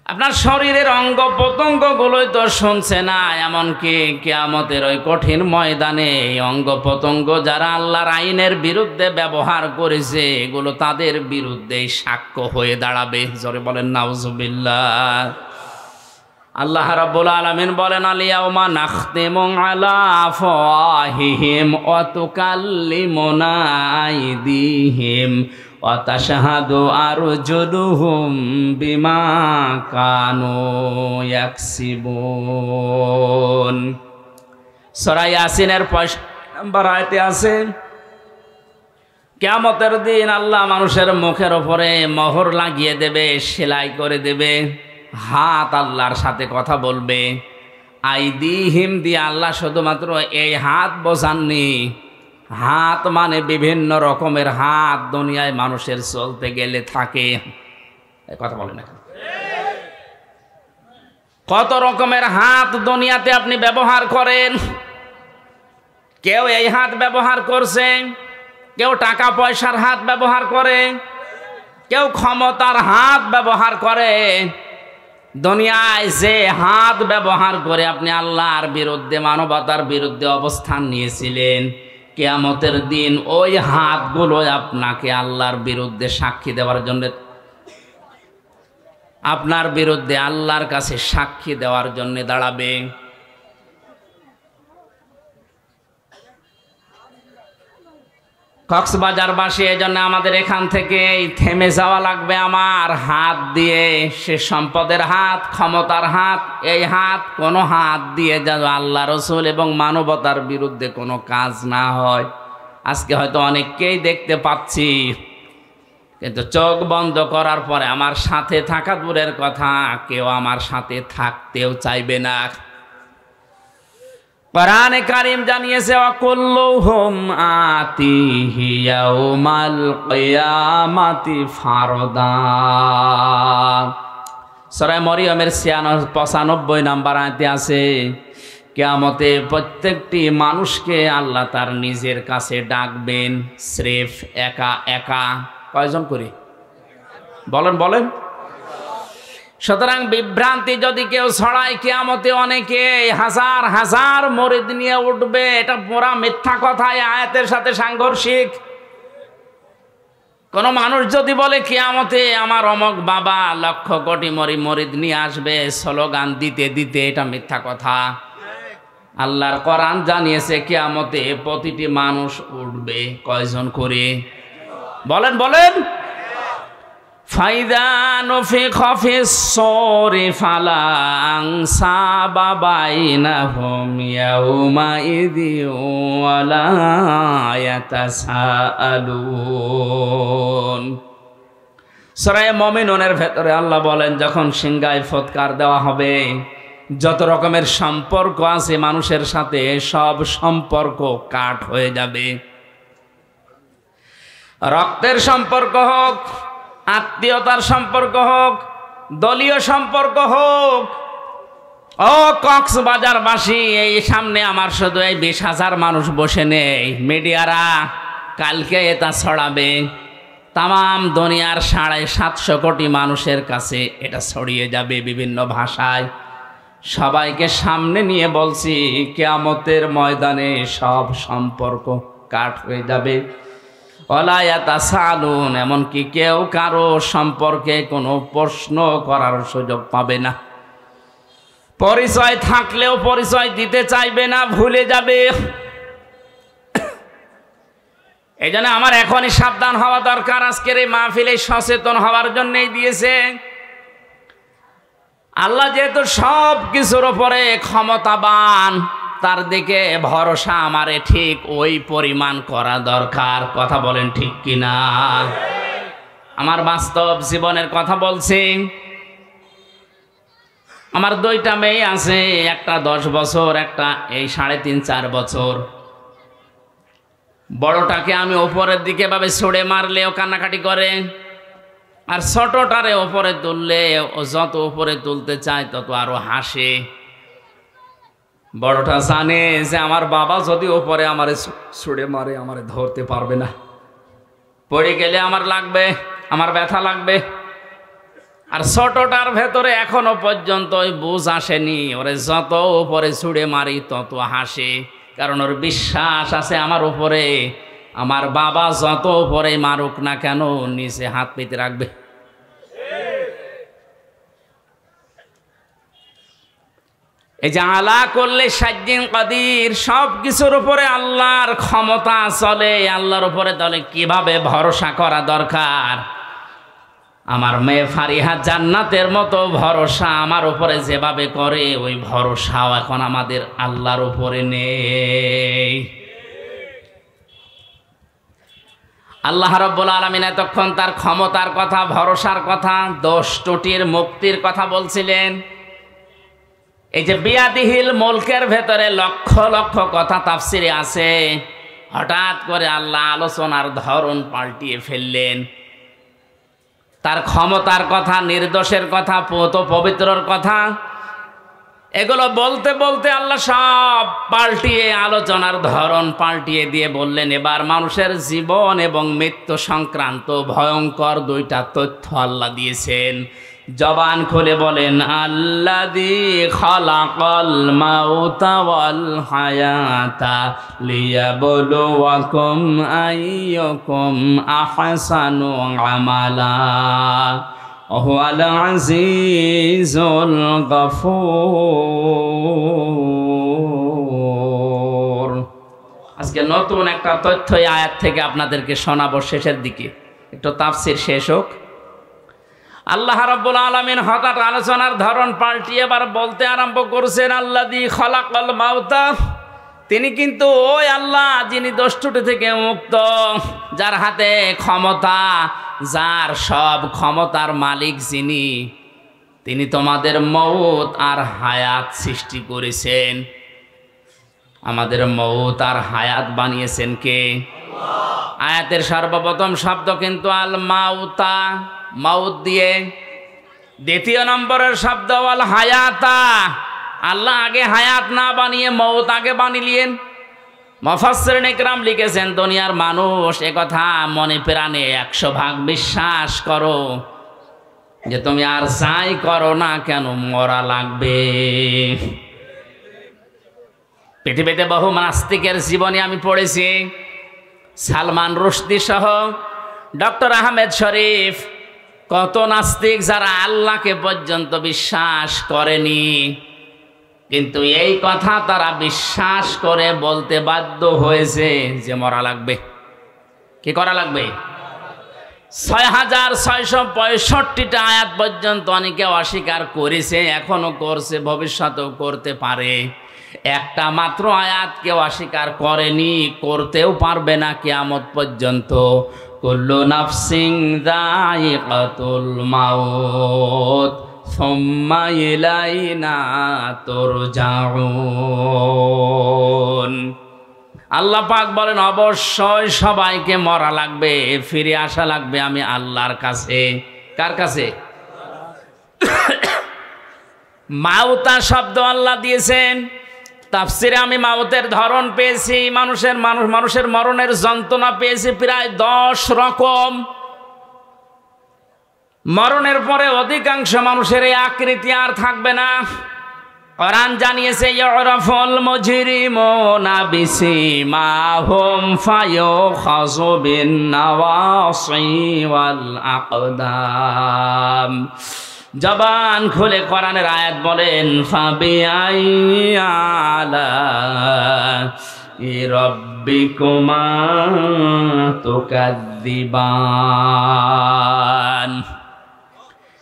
আপনার শরীরের অঙ্গ প্রত্যঙ্গ গুলোই তো শুনছে না। এমনকি কিয়ামতের ওই কঠিন ময়দানে অঙ্গ প্রত্যঙ্গ যারা আল্লাহর আইনের বিরুদ্ধে ব্যবহার করেছে, এগুলো তাদের বিরুদ্ধে সাক্ষ্য হয়ে দাঁড়াবে। জোরে বলেন নাউজুবিল্লাহ। আল্লাহ রাব্বুল আলামিন বলেন, আল-ইয়াওমা নাখতিমু আলা আফওয়াহিহিম ওয়া তুকাল্লিমুনা আইদিহিম ওয়া তাশহাদু আরজুলুহুম বিমা কানু ইয়াকসিবুন। সূরা ইয়াসিনের 5 নম্বর আয়াতে আছে, কিয়ামতের দিন আল্লাহ মানুষের মুখের উপরে মোহর লাগিয়ে দেবে, সেলাই করে দেবে। হাত আল্লাহর সাথে কথা বলবে। আইদিহিম দিয়ে আল্লাহ শুধুমাত্র এই হাত বোঝাননি, হাত মানে বিভিন্ন রকমের হাত দুনিয়ায় মানুষের চলতে গেলে থাকে। কথা বলে না, কত রকমের হাত দুনিয়াতে আপনি ব্যবহার করেন। কেউ এই হাত ব্যবহার করছে, কেউ টাকা পয়সার হাত ব্যবহার করে, কেউ ক্ষমতার হাত ব্যবহার করে। দুনিয়ায় যে হাত ব্যবহার করে আপনি আল্লাহর বিরুদ্ধে, মানবতার বিরুদ্ধে অবস্থান নিয়েছিলেন, কিয়ামতের দিন ওই হাতগুলো আপনাকে আল্লাহর বিরুদ্ধে সাক্ষী দেওয়ার জন্য, আপনার বিরুদ্ধে আল্লাহর কাছে সাক্ষী দেওয়ার জন্য দাঁড়াবে। কক্সবাজারবাসী, এই জন্য আমাদের এখান থেকে থেমে যাওয়া লাগবে। আমার হাত দিয়ে, সে সম্পদের হাত, ক্ষমতার হাত, এই হাত কোনো হাত দিয়ে যেন আল্লাহ রসুল এবং মানবতার বিরুদ্ধে কোনো কাজ না হয়। আজকে হয়তো অনেককেই দেখতে পাচ্ছি, কিন্তু চোখ বন্ধ করার পরে আমার সাথে থাকা দূরের কথা, কেউ আমার সাথে থাকতেও চাইবে না। কোরআনে কারীম জানিয়েছে, ওয়াকুল্লুহুম আতিহি ইয়াউমাল কিয়ামাতি ফারদা। সূরা মরিয়মের 95 নম্বর আয়াতে আছে, কিয়ামতে প্রত্যেকটি মানুষকে আল্লাহ তার নিজের কাছে ডাকবেন, স্রেফ একা একা। কয়জন করে বলেন বলেন? সুতরাং বিভ্রান্তি যদি কেউ ছড়ায়, কিয়ামতে অনেকে হাজার হাজার মুরিদ নিয়ে উঠবে, এটা পুরা মিথ্যা কথা, এই আয়াতের সাথে সাংঘর্ষিক। কোন মানুষ যদি বলে কিয়ামতে আমার অমক বাবা লক্ষ কোটি মুরিদ নিয়ে আসবে স্লোগান দিতে দিতে, এটা মিথ্যা কথা। আল্লাহর কোরআন জানিয়েছে কিয়ামতে প্রতিটি মানুষ উঠবে। কয়জন করে বলেন বলেন? ফাইদা নুফিখা ফিস-সূরি ফালা আনসাবা বাইনাহুম ইয়াউমাইযি ওয়ালা ইয়াতাসাআলুন। সূরা মুমিনুনের ভেতরে আল্লাহ বলেন, যখন সিংহায় ফৎকার দেওয়া হবে, যত রকমের সম্পর্ক আছে মানুষের সাথে, সব সম্পর্ক কাট হয়ে যাবে। রক্তের সম্পর্ক হোক, আত্মীয়তার সম্পর্ক হোক, দলীয় সম্পর্ক হোক। ও কক্সবাজারবাসী, এই সামনে আমার শুধু এই 20,000 মানুষ বসে নেই, মিডিয়ারা কালকে এটা ছড়াবে, তাম দুনিয়ার 750 কোটি মানুষের কাছে এটা ছড়িয়ে যাবে বিভিন্ন ভাষায়। সবাইকে সামনে নিয়ে বলছি, কিয়ামতের ময়দানে সব সম্পর্ক কাট হয়ে যাবে। ওয়ালা ইয়াতাসালুন, এমনকি কেউ কারো সম্পর্কে কোনো প্রশ্ন করার সুযোগ পাবে না। পরিচয় থাকলেও পরিচয় দিতে চাইবে না, ভুলে যাবে। এই জন্য আমার এখনই সাবধান হওয়া দরকার। আজকের এই মাহফিলে সচেতন হওয়ার জন্যই দিয়েছে। আল্লাহ যেহেতু সব কিছুর উপরে ক্ষমতাবান, তার দিকে ভরসা আমারে ঠিক ওই পরিমাণ করা দরকার। কথা বলেন ঠিক কিনা? আমার বাস্তব জীবনের কথা বলছি। আমার 2টা মেয়ে আছে, একটা 10 বছর, একটা এই 3.5-4 বছর। বড়টাকে আমি ওপরের দিকে ভাবে ছুড়ে মারলে ও কান্নাকাটি করে, আর ছোটটারে ওপরে তুললে ও যত উপরে তুলতে চায় তত আরো হাসে। বড়টা জানে যে আমার বাবা যদি ওপরে আমারে ছুড়ে মারে, আমারে ধরতে পারবে না, পড়ে গেলে আমার লাগবে, আমার ব্যথা লাগবে। আর ছোটটার ভেতরে এখনো পর্যন্ত ওই বুঝ আসেনি, ওরে যত উপরে ছুড়ে মারি তত হাসে, কারণ ওর বিশ্বাস আছে আমার উপরে আমার বাবা যত উপরে মারুক না কেন নিচে হাত পেতে রাখবে। এই যে আলা করলে সাজ্জিন কাদির, সব কিছুর উপরে আল্লাহর ক্ষমতা চলে। আল্লাহর উপরে তাহলে কিভাবে ভরসা করা দরকার। আমার মেয়ে ফারিহা জান্নাতের মতো ভরসা আমার উপরে যেভাবে করে, ওই ভরসাও এখন আমাদের আল্লাহর উপরে নেই। আল্লাহ রাব্বুল আলামিন এতক্ষণ তার ক্ষমতার কথা, ভরসার কথা, দোষ ত্রুটির মুক্তির কথা বলছিলেন। এই যে বিয়াদিহিল মুলকের ভেতরে লক্ষ লক্ষ কথা তাফসিরে আছে, হঠাৎ করে আল্লাহ আলোচনার ধরন পাল্টিয়ে ফেললেন। তার ক্ষমতার কথা, নির্দোষের কথা, পবিত্রর কথা, এগুলো বলতে বলতে আল্লাহ সব পাল্টিয়ে আলোচনার ধরন পাল্টিয়ে দিয়ে বললেন, এবার মানুষের জীবন এবং মৃত্যু সংক্রান্ত ভয়ঙ্কর দুইটা তথ্য আল্লাহ দিয়েছেন। জবান খুলে বলেন, আল্লাযী খালাকাল মাউতা ওয়াল হায়াতা লিয়াবলুয়াকুম আইয়ুকুম আহসানু আমালা ওয়াল আজিজুল গফুর। আজকে নতুন একটা তথ্য এই আয়াত থেকে আপনাদেরকে শোনাবো। শেষের দিকে একটু তাফসীর শেষ হোক। আল্লাহ রাব্বুল আলামিন হঠাৎ আলোচনার ধরন পাল্টিয়ে এবার বলতে আরম্ভ করেছেন, আল্লাযী খালাকাল মাউতা, তিনি কিন্তু ওই আল্লাহ যিনি দোষত্রুটি থেকে মুক্ত, যার হাতে ক্ষমতা, যার সব ক্ষমতার মালিক যিনি, তিনি তোমাদের মউত আর হায়াত সৃষ্টি করেছেন। আমাদের মউত আর হায়াত বানিয়েছেন কে? আয়াতের সর্বপ্রথম শব্দ কিন্তু আল মাউতা, মাউত দিয়ে। দ্বিতীয় নম্বরের শব্দ আল হায়াতা, আল্লাহ আগে হায়াত না বানিয়ে মউত আগে বানিলেন। মুফাসসিরিন ইকরাম লিখেছেন, দুনিয়ার মানুষ একথা মনে প্রাণে 100 ভাগ বিশ্বাস করো যে তুমি আর যাই করো না কেন মরা লাগবে। পৃথিবীতে বহু নাস্তিকের জীবনী আমি পড়েছি, সালমান রুশদি সহ ডক্টর আহমেদ শরীফ, কত নাস্তিক যারা আল্লাহকে পর্যন্ত বিশ্বাস করেনি, কিন্তু এই কথা তারা বিশ্বাস করে বলতে বাধ্য হয়েছে যে মরা লাগবে। কি করা লাগবে? 6665টা আয়াত পর্যন্ত অনেকে অস্বীকার করেছে, এখনো করছে, ভবিষ্যতেও করতে পারে। একটা মাত্র আয়াত কেউ অস্বীকার করেনি, করতেও পারবে না কিয়ামত পর্যন্ত। কুল্লু নাফসিন যায়িকাতুল মাউত সুম্মা ইলাইনা তুরজাউন। আল্লাহ পাক বলেন, অবশ্যই সবাইকে মরা লাগবে, ফিরে আসা লাগবে আমি আল্লাহর কাছে। কার কাছে? মাউতা শব্দ আল্লাহ দিয়েছেন। তাফসিরে আমি মাউতের ধরন পেয়েছি, মানুষের মরণের যন্ত্রণা পেয়েছি প্রায় 10 রকম। মরণের পরে অধিকাংশ মানুষের এই আকৃতি আর থাকবে না। কোরআন জানিয়েছে, ইউরাফুল মুজরিমুনা বিসিমাহুম ফায়ুখাযু বিন নাওয়াসি ওয়াল আকদাম। জবান খুলে কোরআনের আয়াত বলেন, ফাবিআই আলাই রাব্বিকুমা তুকাযযিবান।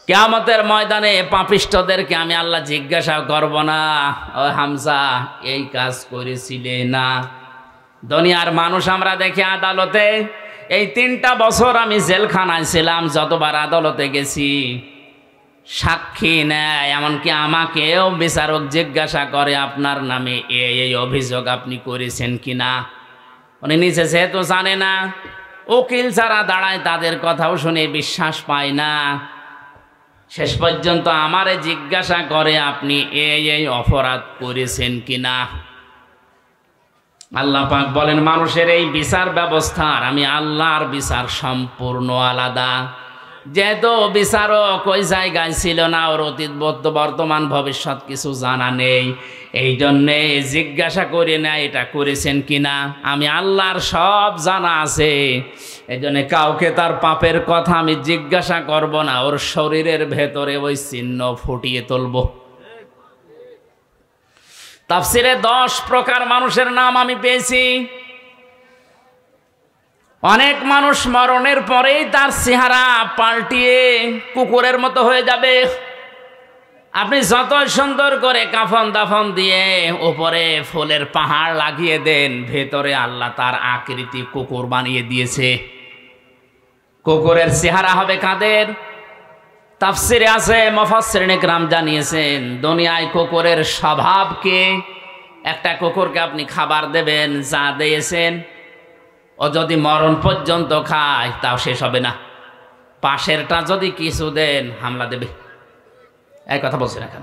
কিয়ামতের ময়দানে পাপিষ্ঠদেরকে আমি আল্লাহ জিজ্ঞাসা করব না, ও হামজা এই কাজ করেছিলে না? দুনিয়ার মানুষ আমরা দেখি আদালতে, এই 3টা বছর আমি জেলখানায় ছিলাম, যতবার আদালতে গেছি সাক্ষী নেয়, এমনকি আমাকেও বিচারক জিজ্ঞাসা করে আপনার নামে এই অভিযোগ আপনি করেছেন কিনা। উনি নিচে যেহেতু জানে না, উকিল যারা দাঁড়ায় তাদের কথাও শুনে বিশ্বাস পায় না, শেষ পর্যন্ত আমারে জিজ্ঞাসা করে আপনি এই অপরাধ করেছেন কিনা। আল্লাহ পাক বলেন, মানুষের এই বিচার ব্যবস্থার আমি আল্লাহর বিচার সম্পূর্ণ আলাদা। যেহেতু বিচারক ওই জায়গায় ছিল না, ওর অতীত বর্তমান ভবিষ্যৎ কিছু জানা নেই, এই জন্যে জিজ্ঞাসা করে না এটা করেছেন কিনা। আমি আল্লাহর সব জানা আছে, এই জন্যে কাউকে তার পাপের কথা আমি জিজ্ঞাসা করব না, ওর শরীরের ভেতরে ওই চিহ্ন ফুটিয়ে তুলব। তাফসিরে 10 প্রকার মানুষের নাম আমি পেয়েছি। অনেক মানুষ মরণের পরেই তার চেহারা পাল্টিয়ে কুকুরের মতো হয়ে যাবে। আপনি যতই সুন্দর করে কাফন দাফন দিয়ে উপরে ফুলের পাহাড় লাগিয়ে দেন, ভেতরে আল্লাহ তার আকৃতি কুকুর বানিয়ে দিয়েছে। কুকুরের চেহারা হবে কাদের? তাফসিরে আছে, মুফাসসিরিন ইকরাম জানিয়েছেন, দুনিয়ায় কুকুরের স্বভাবকে, একটা কুকুরকে আপনি খাবার দেবেন, যা দিয়েছেন, ও যদি মরণ পর্যন্ত খায় তাও শেষ হবে না। পাশেরটা যদি কিছু দেন হামলা দেবে। এই কথা বলছেন এখন?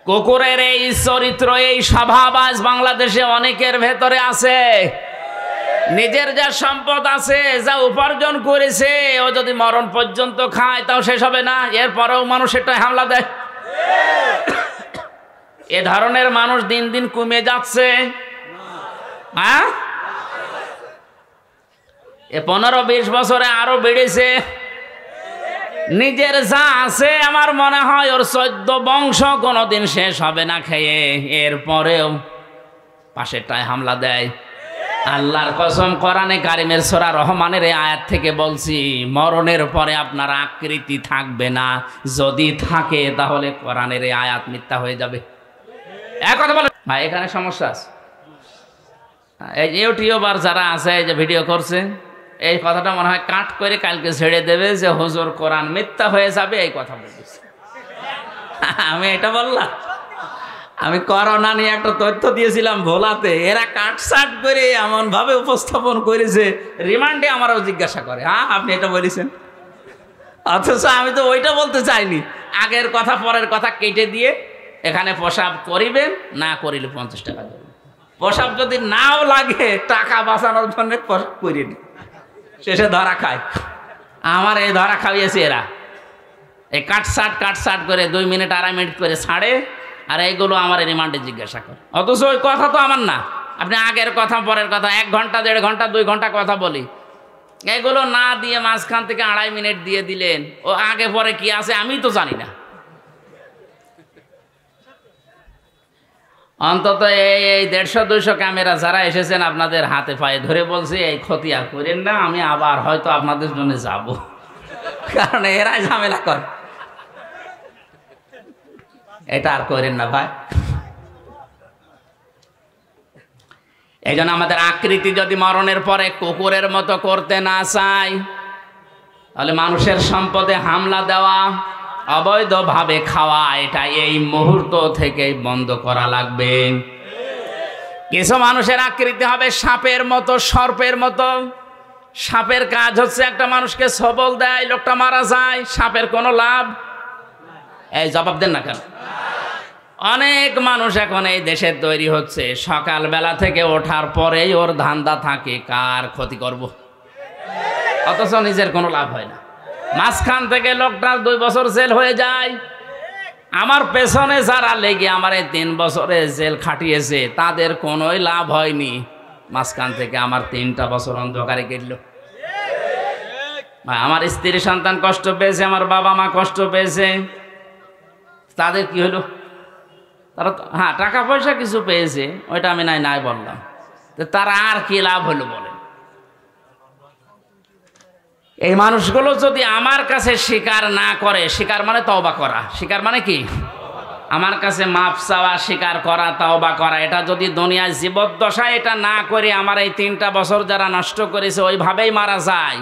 কুকুরের এই চরিত্র, এই স্বভাব আজ বাংলাদেশে অনেকের ভেতরে আছে। নিজের যা সম্পদ আছে, যা উপার্জন করেছে, ও যদি মরণ পর্যন্ত খায় তাও শেষ হবে না, এরপরেও মানুষ এটা হামলা দেয়। এ ধরনের মানুষ দিন দিন কমে যাচ্ছে। হ্যাঁ, এ 15-20 বছরে আরো বেড়েছে। নিজের যা আছে আমার মনে হয় ওর 14 বংশ কোনোদিন শেষ হবে না খেয়ে, এরপরেও পাশেরটায় হামলা দেয়। আল্লাহর কসম, কোরআনে কারিমের সূরা রহমানের এই আয়াত থেকে বলছি, মরণের পরে আপনার আকৃতি থাকবে না। যদি থাকে তাহলে কোরআনের এই আয়াত মিথ্যা হয়ে যাবে। এক কথা বলে ভাই, এখানে সমস্যা আছে। এই ইউটিউবার যারা আছে, এই যে ভিডিও করছে, এই কথাটা মনে হয় কাট করে কালকে ছেড়ে দেবে যে হুজুর কোরআন মিথ্যা হয়ে যাবে, এই কথা বলতেছে। আমি এটা বললাম, আমি করোনা নিয়ে একটা তথ্য দিয়েছিলাম ভোলাতে, এরা কাটসাট করে এমন ভাবে উপস্থাপন করেছে, রিমান্ডে আমারও জিজ্ঞাসা করে, হ্যাঁ আপনি এটা বলেছেন, অথচ আমি তো ওইটা বলতে চাইনি। আগের কথা পরের কথা কেটে দিয়ে এখানে প্রসাব করিবেন, না করিলে 50 টাকা দেবেন। প্রসাব যদি নাও লাগে, টাকা বাঁচানোর জন্য প্রসাব করিয়ে নি, শেষে ধরা খায়। আমার এই ধরা খাইয়েছে এরা, এই কাটসাট করে 2 মিনিট 2.5 মিনিট করে ছাড়ে, আর এইগুলো আমার রিমান্ডে জিজ্ঞাসা করে। অথচ ওই কথা তো আমার না, আপনি আগের কথা পরের কথা 1 ঘন্টা 1.5 ঘন্টা 2 ঘন্টা কথা বলি, এগুলো না দিয়ে মাঝখান থেকে 2.5 মিনিট দিয়ে দিলেন। ও আগে পরে কি আছে আমি তো জানি না। অন্তত এই 150-200 ক্যামেরা যারা এসেছেন, আপনাদের হাতে পায়ে ধরে বলছি, এই ক্ষতি আর করেন না, আমি আবার হয়তো আপনাদের জন্য যাব, কারণ এরাই ঝামেলা করে। এটা আর করেন না ভাই। এই জন্য আমাদের আকৃতি যদি মরণের পরে কুকুরের মতো করতে না চাই, তাহলে মানুষের সম্পদে হামলা দেওয়া, অবৈধভাবে খাওয়া, এটা এই মুহূর্ত থেকে বন্ধ করা লাগবে। কিছু মানুষের আকৃতি হবে সাপের মতো, সর্পের মতো। সাপের কাজ হচ্ছে একটা মানুষকে সবল দেয়, লোকটা মারা যায়, সাপের কোনো লাভ। এই জবাব দেন না কেন? অনেক মানুষ এখন এই দেশের তৈরি হচ্ছে, সকালবেলা থেকে ওঠার পরেই ওর ধান্দা থাকে কার ক্ষতি করব, অথচ নিজের কোনো লাভ হয় না। মাঝখান থেকে লোকটার 2 বছর জেল হয়ে যায়। আমার পেছনে যারা লেগে আমার এই 3 বছরে জেল খাটিয়েছে, তাদের কোনোই লাভ হয়নি। মাঝখান থেকে আমার 3টা বছর অন্ধকারে কেটল। আমার স্ত্রী সন্তান কষ্ট পেয়েছে, আমার বাবা মা কষ্ট পেয়েছে, তাদের কি হলো? তারা হ্যাঁ টাকা পয়সা কিছু পেয়েছে, ওইটা আমি নাই বললাম, তো তারা আর কি লাভ হলো বলেন? এই মানুষগুলো যদি আমার কাছে স্বীকার না করে, স্বীকার মানে তওবা করা, স্বীকার মানে কি? আমার কাছে মাফ চাওয়া, স্বীকার করা, তওবা করা, এটা যদি দুনিয়ায় জীবদ্দশায় এটা না করে আমার এই 3টা বছর যারা নষ্ট করেছে ওইভাবেই মারা যায়,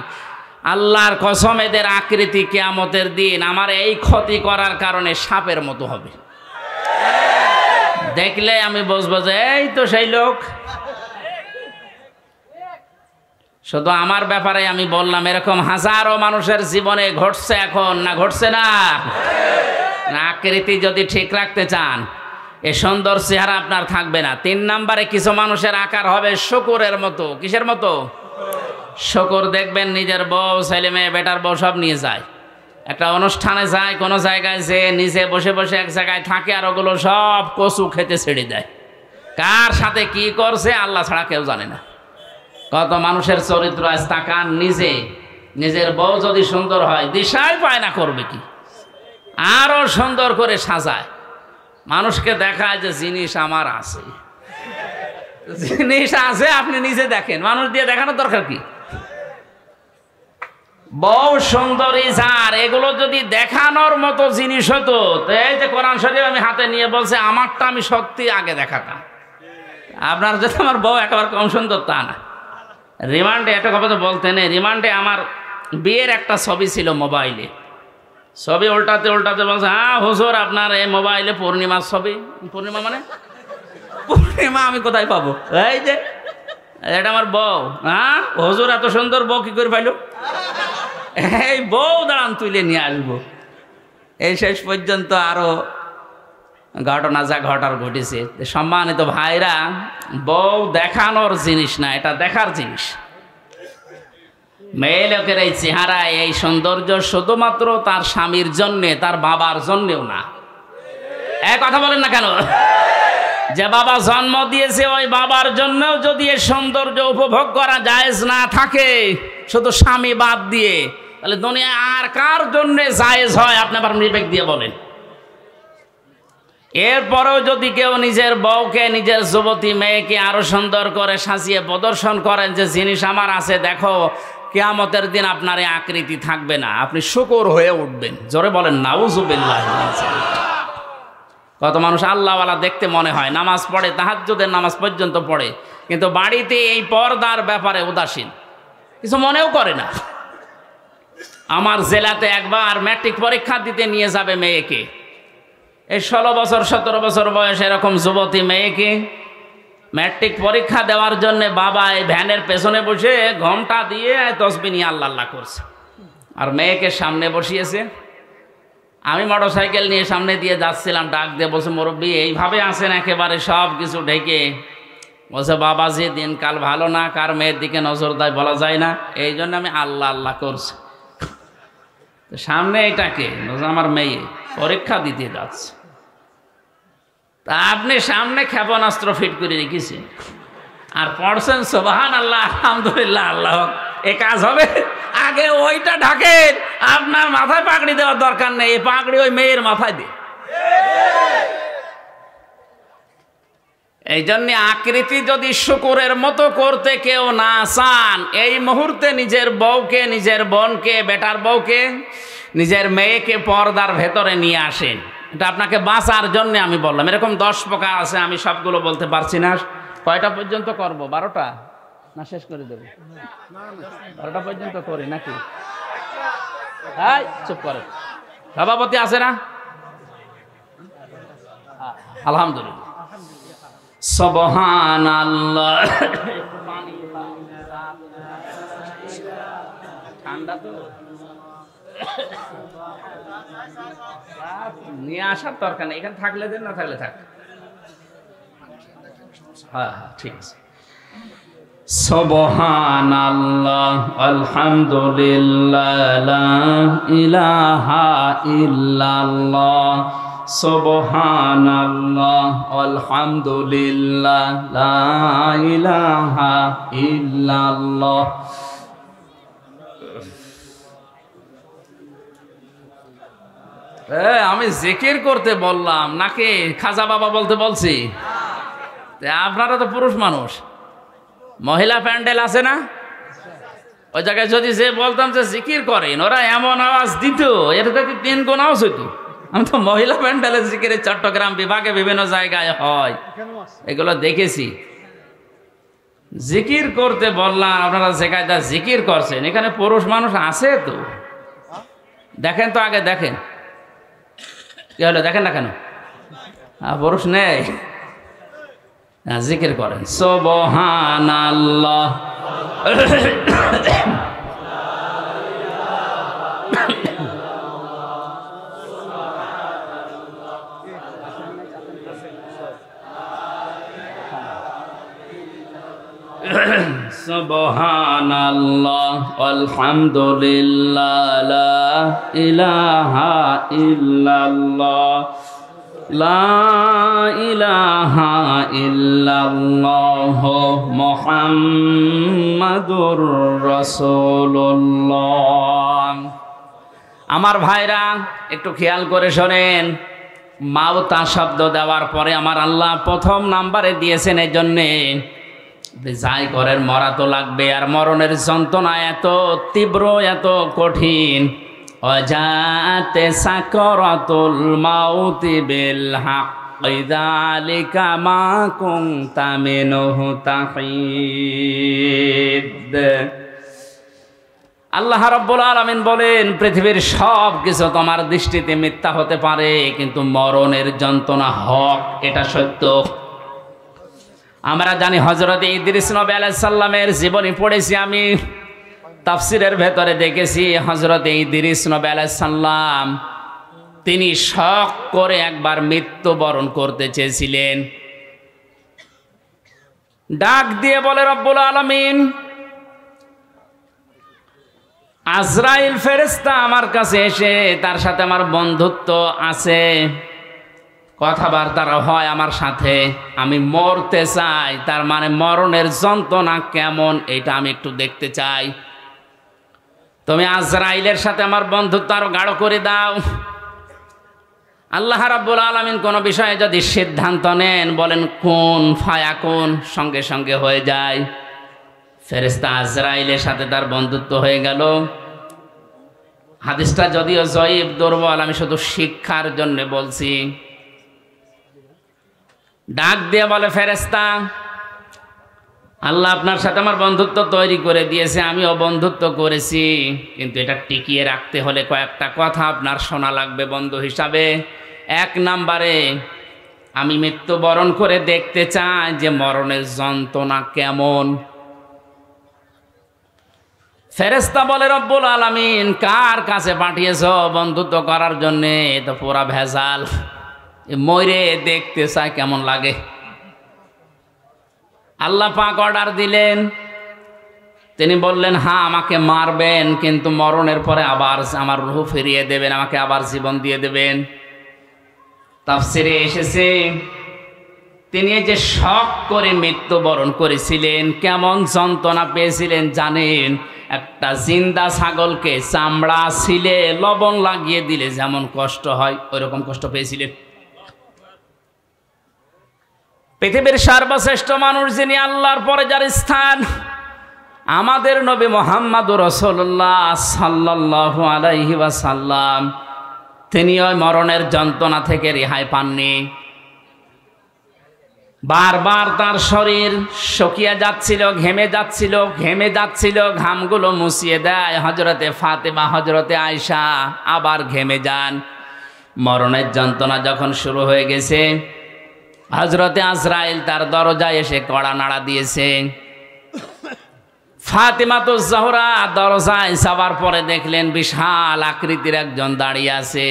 আল্লাহর কসম এদের আকৃতি কিয়ামতের দিন আমার এই ক্ষতি করার কারণে সাপের মতো হবে। দেখলে আমি বুঝবো যে এই তো সেই লোক। শুধু আমার ব্যাপারে আমি বললাম, এরকম হাজারো মানুষের জীবনে ঘটছে এখন, না ঘটছে না? আকৃতি যদি ঠিক রাখতে চান, এ সুন্দর চেহারা আপনার থাকবে না। 3 নম্বরে কিছু মানুষের আকার হবে শূকরের মতো। কিসের মতো? শূকর দেখবেন নিজের বউ, ছেলে মেয়ে, বেটার বউ সব নিয়ে যায়, একটা অনুষ্ঠানে যায়, কোনো জায়গায় যে নিজে বসে বসে এক জায়গায় থাকে, আর ওগুলো সব কচু খেতে ছেড়ে দেয়। কার সাথে কি করছে আল্লাহ ছাড়া কেউ জানে না। কত মানুষের চরিত্র আজ তাকান, নিজের বউ যদি সুন্দর হয় দিশাই পায় না করবে কি, আরো সুন্দর করে সাজায়, মানুষকে দেখায় যে জিনিস আমার আছে, জিনিস আছে, আপনি নিজে দেখেন, মানুষ দিয়ে দেখানোর দরকার কি? বউ সুন্দরী যার, এগুলো যদি দেখানোর মতো জিনিস হতো, তো এই যে কোরআন শরীফ আমি হাতে নিয়ে বলছে আমারটা আমি সত্যি আগে দেখাতাম। আপনার যদি আমার বউ একেবারে কম সুন্দর তা না। রিমান্ডে একটা কথা তো বলতে নেই, রিমান্ডে আমার বিয়ের একটা ছবি ছিল মোবাইলে, ছবি উল্টাতে উল্টাতে বলছে, হ্যাঁ হুজুর আপনার এই মোবাইলে পূর্ণিমার ছবি। পূর্ণিমা মানে পূর্ণিমা আমি কোথায় পাবো? এই যে এটা আমার বউ। হ্যাঁ হুজুর এত সুন্দর বউ কি করে পাইল? এই বউ দাঁড়ান তুলে নিয়ে আসবো। এই শেষ পর্যন্ত আরো ঘটনা যা ঘটার ঘটেছে। সম্মানিত ভাইরা, বউ দেখানোর জিনিস না, এটা দেখার জিনিস। মেয়ে লোকের এই চেহারা, এই সৌন্দর্য শুধুমাত্র তার স্বামীর জন্যে, তার বাবার জন্যেও না। এক কথা বলেন না কেন? যে বাবা জন্ম দিয়েছে ওই বাবার জন্যও যদি এই সৌন্দর্য উপভোগ করা জায়েজ না থাকে, শুধু স্বামী বাদ দিয়ে, তাহলে দুনিয়া আর কার জন্য জায়েজ হয়? আপনি আবার বিবেক দিয়ে বলেন। এরপরেও যদি কেউ নিজের বউকে, নিজের যুবতী মেয়েকে আরো সুন্দর করে সাজিয়ে প্রদর্শন করেন যে জিনিস আমার আছে দেখো, কিয়ামতের দিন আপনার এই আকৃতি থাকবে না, আপনি শুকর হয়ে উঠবেন। জোরে বলেন নাউজুবিল্লাহ। কত মানুষ আল্লাহওয়ালা দেখতে মনে হয়, নামাজ পড়ে, তাহাজ্জুদের নামাজ পর্যন্ত পড়ে, কিন্তু বাড়িতে এই পর্দার ব্যাপারে উদাসীন, কিছু মনেও করে না। আমার জেলাতে একবার ম্যাট্রিক পরীক্ষা দিতে নিয়ে যাবে মেয়েকে, এই 16 বছর 17 বছর বয়স এরকম যুবতী মেয়েকে ম্যাট্রিক পরীক্ষা দেওয়ার জন্য বাবা এই ভ্যানের পেছনে বসে ঘোমটা দিয়ে তসবিহ নিয়ে আল্লাহ আল্লাহ করছে, আর মেয়েকে সামনে বসিয়েছে। আমি মোটরসাইকেল নিয়ে সামনে দিয়ে যাচ্ছিলাম, ডাক দিয়ে বলছে, মুরব্বী এইভাবে আছেন একেবারে সব কিছু ঢেকে? বলছে, বাবাজি দিনকাল ভালো না, কার মেয়ের দিকে নজর দেয় বলা যায় না, এই জন্য আমি আল্লাহ আল্লাহ করছি। সামনে এটাকে আমার মেয়ে পরীক্ষা দিতে যাচ্ছে, তা আপনি সামনে ক্ষেপণাস্ত্র ফিট করে রেখেছেন আর পড়ছেন সুবহানাল্লাহ আলহামদুলিল্লাহ আল্লাহ, এ কাজ হবে? আগে ওইটা ঢাকেন, আপনার মাথায় পাগড়ি দেওয়ার দরকার নেই, এই পাগড়ি ওই মেয়ের মাথায় দিয়ে। এই জন্য আকৃতি যদি শুকুরের মতো করতে কেউ না চান, এই মুহূর্তে নিজের বউকে, নিজের বোনকে, বেটার বউকে, নিজের মেয়েকে পর্দার ভেতরে নিয়ে আসেন। এটা আপনাকে বাঁচার জন্য আমি বললাম। এরকম 10 প্রকার আছে, আমি সবগুলো বলতে পারছি না। কয়টা পর্যন্ত করব? 12টা না শেষ করে দেব? 12টা পর্যন্ত করি নাকি? হ্যাঁ, চুপ করে। সভাপতি আছে না? আলহামদুলিল্লাহ। সুবহানাল্লাহ। ঠান্ডা তো নিয়ে আসার দরকার নেই, এখানে থাকলে দেন, না থাকলে থাক। হ্যাঁ হ্যাঁ ঠিক আছে। সুবহানাল্লাহ আলহামদুলিল্লাহ লা ইলাহা ইল্লাল্লাহ সুবহানাল্লাহ আলহামদুলিল্লাহ লা ইলাহা ইল্লাল্লাহ। আমি জিকির করতে বললাম নাকি খাজা বাবা বলতে বলছি? আপনারা তো পুরুষ মানুষ, মহিলা প্যান্ডেল আছে না, ওই জায়গায় যদি যে বলতাম যে জিকির করেন, ওরা এমন আওয়াজ দিত, এটা তো 3 গুণ আওয়াজ হইতো। আমি তো মহিলা প্যান্ডেলের জিকিরে চট্টগ্রাম বিভাগে বিভিন্ন জায়গায় হয়, এগুলো দেখেছি। জিকির করতে বললাম, আপনারা যে কায়দা জিকির করছেন, এখানে পুরুষ মানুষ আছে তো? দেখেন তো আগে, দেখেন কি হলো, দেখেন না কেন? পুরুষ নেই, জিকির করেন সুবহানাল্লাহ। সুবহানাল্লাহ আলহামদুলিল্লাহ লা ইলাহা ইল্লাল্লাহ লা ইলাহা ইল্লাল্লাহ মুহাম্মাদুর রাসূলুল্লাহ। আমার ভাইরা একটু খেয়াল করে শোনেন, মাউতা শব্দ দেওয়ার পরে আমার আল্লাহ প্রথম নাম্বারে দিয়েছেন এই জন্যে যাই করেন মরা তো লাগবে, আর মরণের যন্ত্রণা এত তীব্র, এত কঠিন। অজাতে সাকরাতুল মাউতি বিল হক যালিকা মা কুনতা মিনহু তাহিদ। আল্লাহ রাব্বুল আলামিন বলেন, পৃথিবীর সব কিছু তোমার দৃষ্টিতে মিথ্যা হতে পারে, কিন্তু মরণের যন্ত্রণা হক, এটা সত্য। আমরা জানি হযরত ইদ্রিস নবী আলাইহিস সালামের জীবনী পড়েছি, আমি তাফসীরের ভেতরে দেখেছি হযরত ইদ্রিস নবী আলাইহিস সালাম তিনি শখ করে একবার মৃত্যুবরণ করতে চেয়েছিলেন। ডাক দিয়ে বলে রব্বুল আলামিন, আজরাইল ফেরেশতা আমার কাছে এসে, তার সাথে আমার বন্ধুত্ব আছে, কথাবার্তা হয় আমার সাথে, আমি মরতে চাই, তার মানে মরণের যন্ত্রণা কেমন এটা আমি একটু দেখতে চাই। তুমি আজরাইলের সাথে আমার বন্ধুত্ব আরো গাঢ় করে দাও। আল্লাহ রাব্বুল আলামিন কোন বিষয়ে যদি সিদ্ধান্ত নেন, বলেন কোন ফায়াকুন, সঙ্গে সঙ্গে হয়ে যায়। ফেরেশতা আজরাইলের সাথে তার বন্ধুত্ব হয়ে গেল। হাদিসটা যদিও জয়ীফ, দুর্বল, আমি শুধু শিক্ষার জন্য বলছি। ডাক দিয়ে বলে ফেরেশতা, আল্লাহ আপনার সাথে আমার বন্ধুত্ব তৈরি করে দিয়েছে, আমিও বন্ধুত্ব করেছি, কিন্তু এটা টিকিয়ে রাখতে হলে কয়েকটা কথা আপনার শোনা লাগবে বন্ধু হিসাবে। এক নম্বরে, আমি মৃত্যুবরণ করে দেখতে চাই যে মরণের যন্ত্রণা কেমন। ফেরেশতা বলে রব্বুল আলামিন, কার কাছে পাঠিয়েছো বন্ধুত্ব করার জন্যে? এ তো পুরা ভেজাল, মরে দেখতে চাই কেমন লাগে। আল্লাহ পাক অর্ডার দিলেন, তিনি বললেন হ্যাঁ আমাকে মারবেন, কিন্তু মরণের পরে আবার আমার রূহ ফিরিয়ে দেবেন, আমাকে আবার জীবন দিয়ে দেবেন। তাফসিরে এসেছে তিনি যে শখ করে মৃত্যুবরণ করেছিলেন, কেমন যন্ত্রণা পেয়েছিলেন জানেন? একটা জিন্দা ছাগলকে চামড়া ছিলে লবণ লাগিয়ে দিলে যেমন কষ্ট হয়, ওইরকম কষ্ট পেয়েছিলেন। পৃথিবীর সর্বশ্রেষ্ঠ মানুষ যিনি, আল্লাহর পরে যার স্থান, আমাদের নবী মুহাম্মদুর রাসূলুল্লাহ সাল্লাল্লাহু আলাইহি ওয়াসাল্লাম, তিনি ওই মরণের যন্ত্রণা থেকে রেহাই পাননি। বারবার তার শরীর শুকিয়ে যাচ্ছিল, ঘেমে যাচ্ছিল, ঘামগুলো মুছিয়ে দেয় হযরতে ফাতেমা, হযরতে আয়েশা, আবার ঘেমে যান। মরণের যন্ত্রণা যখন শুরু হয়ে গেছে, হযরতে আজরাইল তার দরজায় এসে কড়া নাড়া দিয়েছে। ফাতেমাতুজ জোহরা দরজায় যাওয়ার পরে দেখলেন বিশাল আকৃতির একজন দাঁড়িয়ে আছে।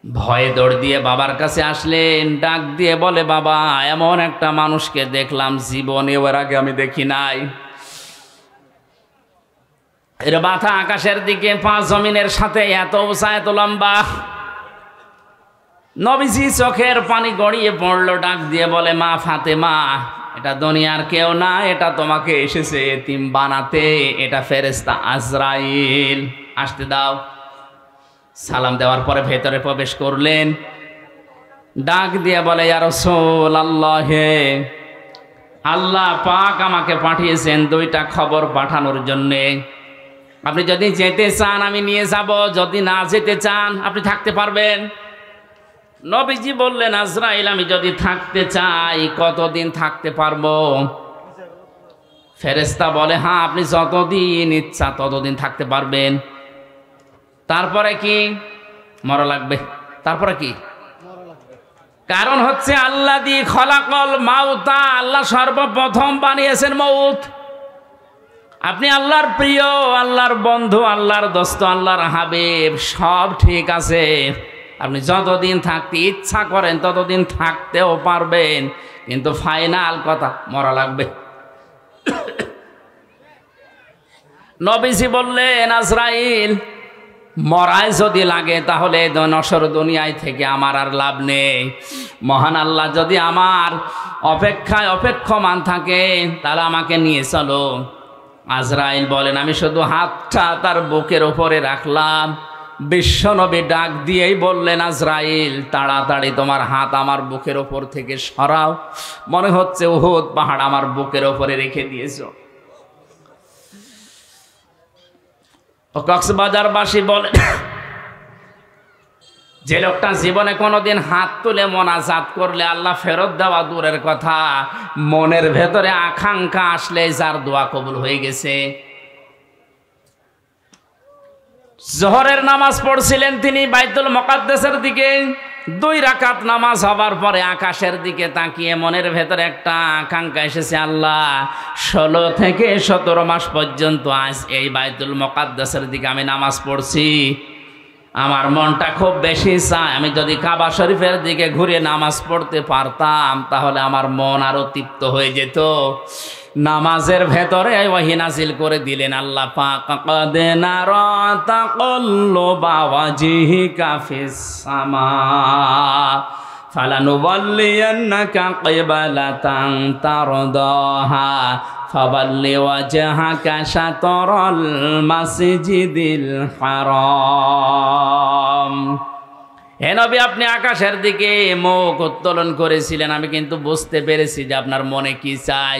ভয়ে দৌড় দিয়ে বাবার কাছে আসলেন, ডাক দিয়ে বলে, বাবা, এমন একটা মানুষকে দেখলাম জীবনে এর আগে আমি দেখি নাই। এর মাথা আকাশের দিকে, পা জমিনের সাথে, এত উঁচা, এত লম্বা। নবীজি চোখের পানি গড়িয়ে পড়লো, ডাক দিয়ে বলে, মা ফাতেমা, এটা দুনিয়ার কেউ না, এটা তোমাকে এসেছে এতিম বানাতে, এটা ফেরেশতা আজরাইল, আসতে দাও। সালাম দেওয়ার পরে ভেতরে প্রবেশ করলেন। ডাক দিয়ে বলে, ইয়া রাসূলুল্লাহ, আল্লাহ পাক আমাকে পাঠিয়েছেন দুইটা খবর পাঠানোর জন্যে। আপনি যদি যেতে চান আমি নিয়ে যাব, যদি না যেতে চান আপনি থাকতে পারবেন। নবীজি বললেন, আজরাইল, আমি যদি থাকতে চাই কতদিন থাকতে পারবো? ফেরেশতা বলে, হ্যাঁ আপনি যতদিন ইচ্ছা ততদিন থাকতে পারবেন। তারপরে কি? মরা লাগবে। তারপরে কি? কারণ হচ্ছে আল্লাযী খলাকাল মাউতা, আল্লাহ সর্বপ্রথম বানিয়েছেন মউত। আপনি আল্লাহর প্রিয়, আল্লাহর বন্ধু, আল্লাহর দোস্ত, আল্লাহর হাবিব, সব ঠিক আছে। আপনি যতদিন থাকতে ইচ্ছা করেন ততদিন থাকতেও পারবেন, কিন্তু ফাইনাল কথা, মরা লাগবে। নবীজি বললেন, আজরাইল, মরাই যদি লাগে তাহলে নশ্বর দুনিয়ায় থেকে আমার আর লাভ নেই। মহান আল্লাহ যদি আমার অপেক্ষায় অপেক্ষমান থাকে তাহলে আমাকে নিয়ে চলো। আজরাইল বলেন, আমি শুধু হাতটা তার বুকের উপরে রাখলাম। বিশ্বনবী ডাক দিয়েই বললেন, আজরাইল, তাড়াতাড়ি তোমার হাত আমার বুকের ওপর থেকে সরাও, মনে হচ্ছে উহুদ পাহাড় আমার বুকের ওপরে রেখে দিয়েছো। কক্সবাজারবাসী বলে, যে লোকটা জীবনে কোনোদিন হাত তুলে মোনাজাত করলে আল্লাহ ফেরত দেওয়া দূরের কথা, মনের ভেতরে আকাঙ্ক্ষা আসলে যার দোয়া কবুল হয়ে গেছে। জোহরের নামাজ পড়ছিলেন তিনি বাইতুল মুকাদ্দাসের দিকে। 2 রাকাত নামাজ হবার পরে আকাশের দিকে তাকিয়ে মনের ভেতরে একটা আকাঙ্ক্ষা এসেছে, আল্লাহ 16 থেকে 17 মাস পর্যন্ত আজ এই বাইতুল মুকাদ্দাসের দিকে আমি নামাজ পড়ছি, আমার মনটা খুব বেশি চায় আমি যদি কাবা শরীফের দিকে ঘুরে নামাজ পড়তে পারতাম তাহলে আমার মন আরো তৃপ্ত হয়ে যেত। নামাজের ভেতরে ওয়াহি নাজিল করে দিলেন আল্লাহ পাক, ক্বাদ নারা তাকাল্লুবা ওয়াজহিকা ফিস সামা ফালানুওয়াল্লিয়ান্নাকা কিবলাতান তারদাহা ফাওয়াল্লি ওয়াজহাকা শাতরাল মাসজিদিল হারাম। হে নবী, আপনি আকাশের দিকে মুখ উত্তোলন করেছিলেন, আমি কিন্তু বুঝতে পেরেছি যে আপনার মনে কি চাই।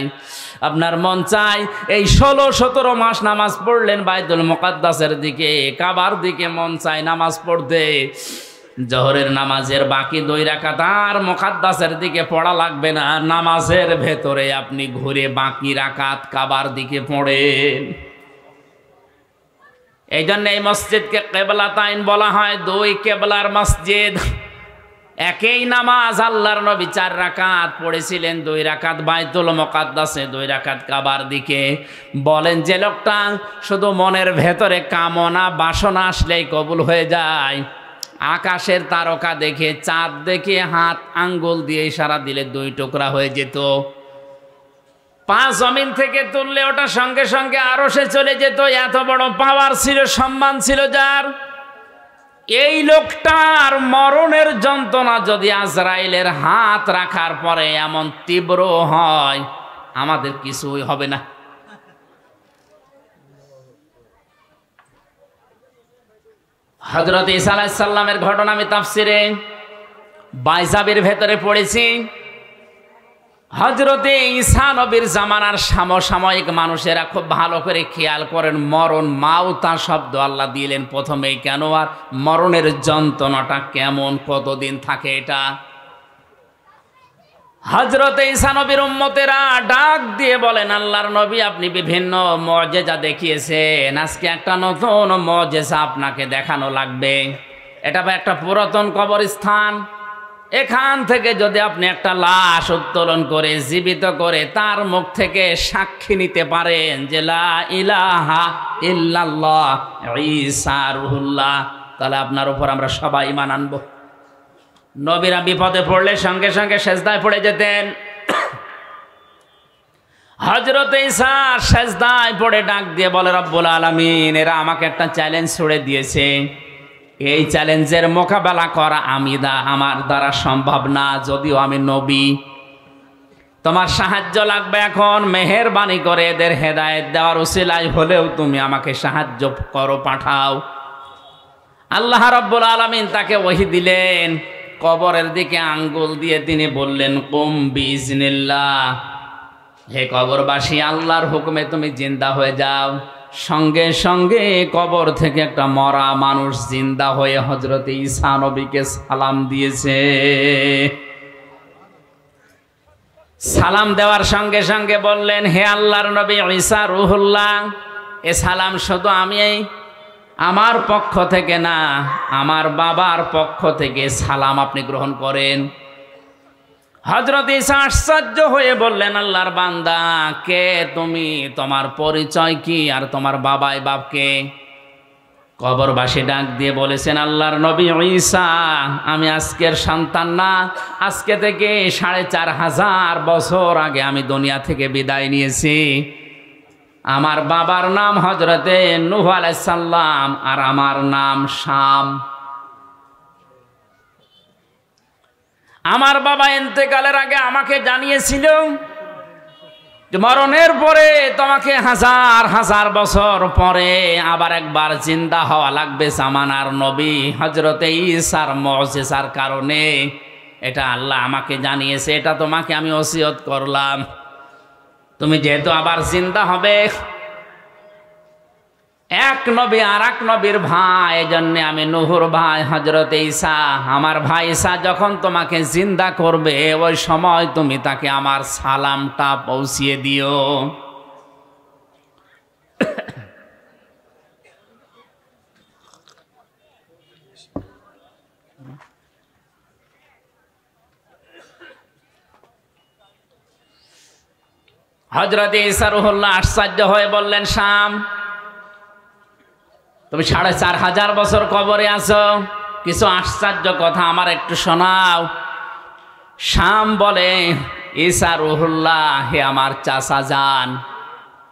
আপনার মন চাই এই 16-17 মাস নামাজ পড়লেন বাইতুল মুকাদ্দাসের দিকে, কাবার দিকে মন চাই নামাজ পড়তে। জোহরের নামাজের বাকি 2 রাকাত আর মুকাদ্দাসের দিকে পড়া লাগবে না, নামাজের ভেতরে আপনি ঘুরে বাকি রাকাত কাবার দিকে পড়েন। এই জন্য এই মসজিদকে কিবলাতাইন বলা হয়, 2 কিবলার মসজিদ। একই নামাজ আল্লাহর নবী 4 রাকাত পড়েছিলেন, 2 রাকাত বাইতুল মুকাদ্দাসে, 2 রাকাত কাবার দিকে। বলেন যে লোকটা শুধু মনের ভেতরে কামনা বাসনা আসলেই কবুল হয়ে যায়, আকাশের তারকা দেখে চাঁদ দেখে হাত আঙ্গুল দিয়ে ইশারা দিলে 2 টুকরা হয়ে যেত। 5 জমিন থেকে তুললে ওটা সঙ্গে সঙ্গে আরশে চলে যেত। এত বড় পাওয়ার ছিল, সম্মান ছিল যার। এই লোকটার মরণের যন্ত্রণা যদি আজরাইলের হাত রাখার পরে এমন তীব্র হয়, আমাদের কিছুই হবে না। হযরত ঈসা আলাইহিস সালামের ঘটনা আমি তাফসিরে বাইজাবের ভেতরে পড়েছি। হযরতে ঈসা নবীর জামানার সমসাময়িক মানুষেরা খুব ভালো করে খেয়াল করেন, মরণ মাউতা শব্দ আল্লাহ দিলেন প্রথমেই কেন, আর মরণের যন্ত্রণাটা কেমন, কতদিন থাকে এটা। হযরতে ঈসা নবীর উম্মতেরা ডাক দিয়ে বলেন, আল্লাহর নবী আপনি বিভিন্ন মুজিজা দেখিয়েছেন, আজকে একটা নতুন মুজিজা আপনাকে দেখানো লাগবে। এটা একটা পুরাতন কবরস্থান, এখান থেকে যদি আপনি একটা লাশ উত্তোলন করে জীবিত করে তার মুখ থেকে সাক্ষী নিতে পারেন যে লা ইলাহা ইল্লাল্লাহ ঈসা রুহুল্লাহ, তাহলে আপনার উপর আমরা সবাই ঈমান আনবো। নবীরা বিপদে পড়লে সঙ্গে সঙ্গে সেজদায় পড়ে যেতেন। হযরত ঈসা সেজদায় পড়ে ডাক দিয়ে বলে, রব্বুল আলামিন, এরা আমাকে একটা চ্যালেঞ্জ ছুড়ে দিয়েছে, এই চ্যালেঞ্জের মোকাবেলা করা আমার দ্বারা সম্ভব না, যদিও আমি নবী। তোমার সাহায্য লাগবে এখন, মেহেরবানি করে এদের হেদায়েত দেওয়ার উসিলায় হলেও তুমি আমাকে সাহায্য করো, পাঠাও। আল্লাহ রাব্বুল আলামিন তাকে ওহী দিলেন, কবরের দিকে আঙ্গুল দিয়ে তিনি বললেন, কুম বিইজনিল্লাহ, হে কবরবাসী, আল্লাহর হুকুমে তুমি জিন্দা হয়ে যাও। সঙ্গে সঙ্গে কবর থেকে একটা মরা মানুষ জিন্দা হয়ে হযরত ঈসা নবীকে সালাম দিয়েছে। সালাম দেওয়ার সঙ্গে সঙ্গে বললেন, হে আল্লাহর নবী ঈসা রুহুল্লাহ, এ সালাম শুধু আমি আমার পক্ষ থেকে না, আমার বাবার পক্ষ থেকে সালাম আপনি গ্রহণ করেন। হযরত ঈসা আশ্চর্য হয়ে বললেন, আল্লাহর বান্দা, কে তুমি, তোমার পরিচয় কি, আর তোমার বাবাই বাপকে? কবরবাসী ডাক দিয়ে বলেছেন, আল্লাহর নবী ঈসা, আমি আজকের সন্তান না, আজকে থেকে 4500 বছর আগে আমি দুনিয়া থেকে বিদায় নিয়েছি। আমার বাবার নাম হযরতে নূহ আলাইহিস সালাম, আর আমার নাম শাম। আমার বাবা ইন্তেকালের আগে আমাকে জানিয়েছিল যে মরণের পরে তোমাকে 1000 বছর পরে আবার একবার জিন্দা হওয়া লাগবে জামানার নবী হযরতে ঈসার মুজিজার কারণে। এটা আল্লাহ আমাকে জানিয়েছে, এটা তোমাকে আমি ওসিয়ত করলাম। তুমি যেহেতু আবার জিন্দা হবে, এক নবী আর এক নবীর ভাই, এজন্য আমি নূহুর ভাই হযরতে ঈসা, আমার ভাই ঈসা যখন তোমাকে জিন্দা করবে ওই সময় তুমি তাকে আমার সালামটা পৌঁছিয়ে দিও। হযরতে ঈসা রুহুল্লাহ আশ্চর্য হয়ে বললেন, শাম, তুমি 4500 বছর কবরে আছো, কিছু আশ্চর্য কথা আমার একটু শোনাও। শাম বলে, ঈসা রুহুল্লাহ, হে আমার চাচা যান,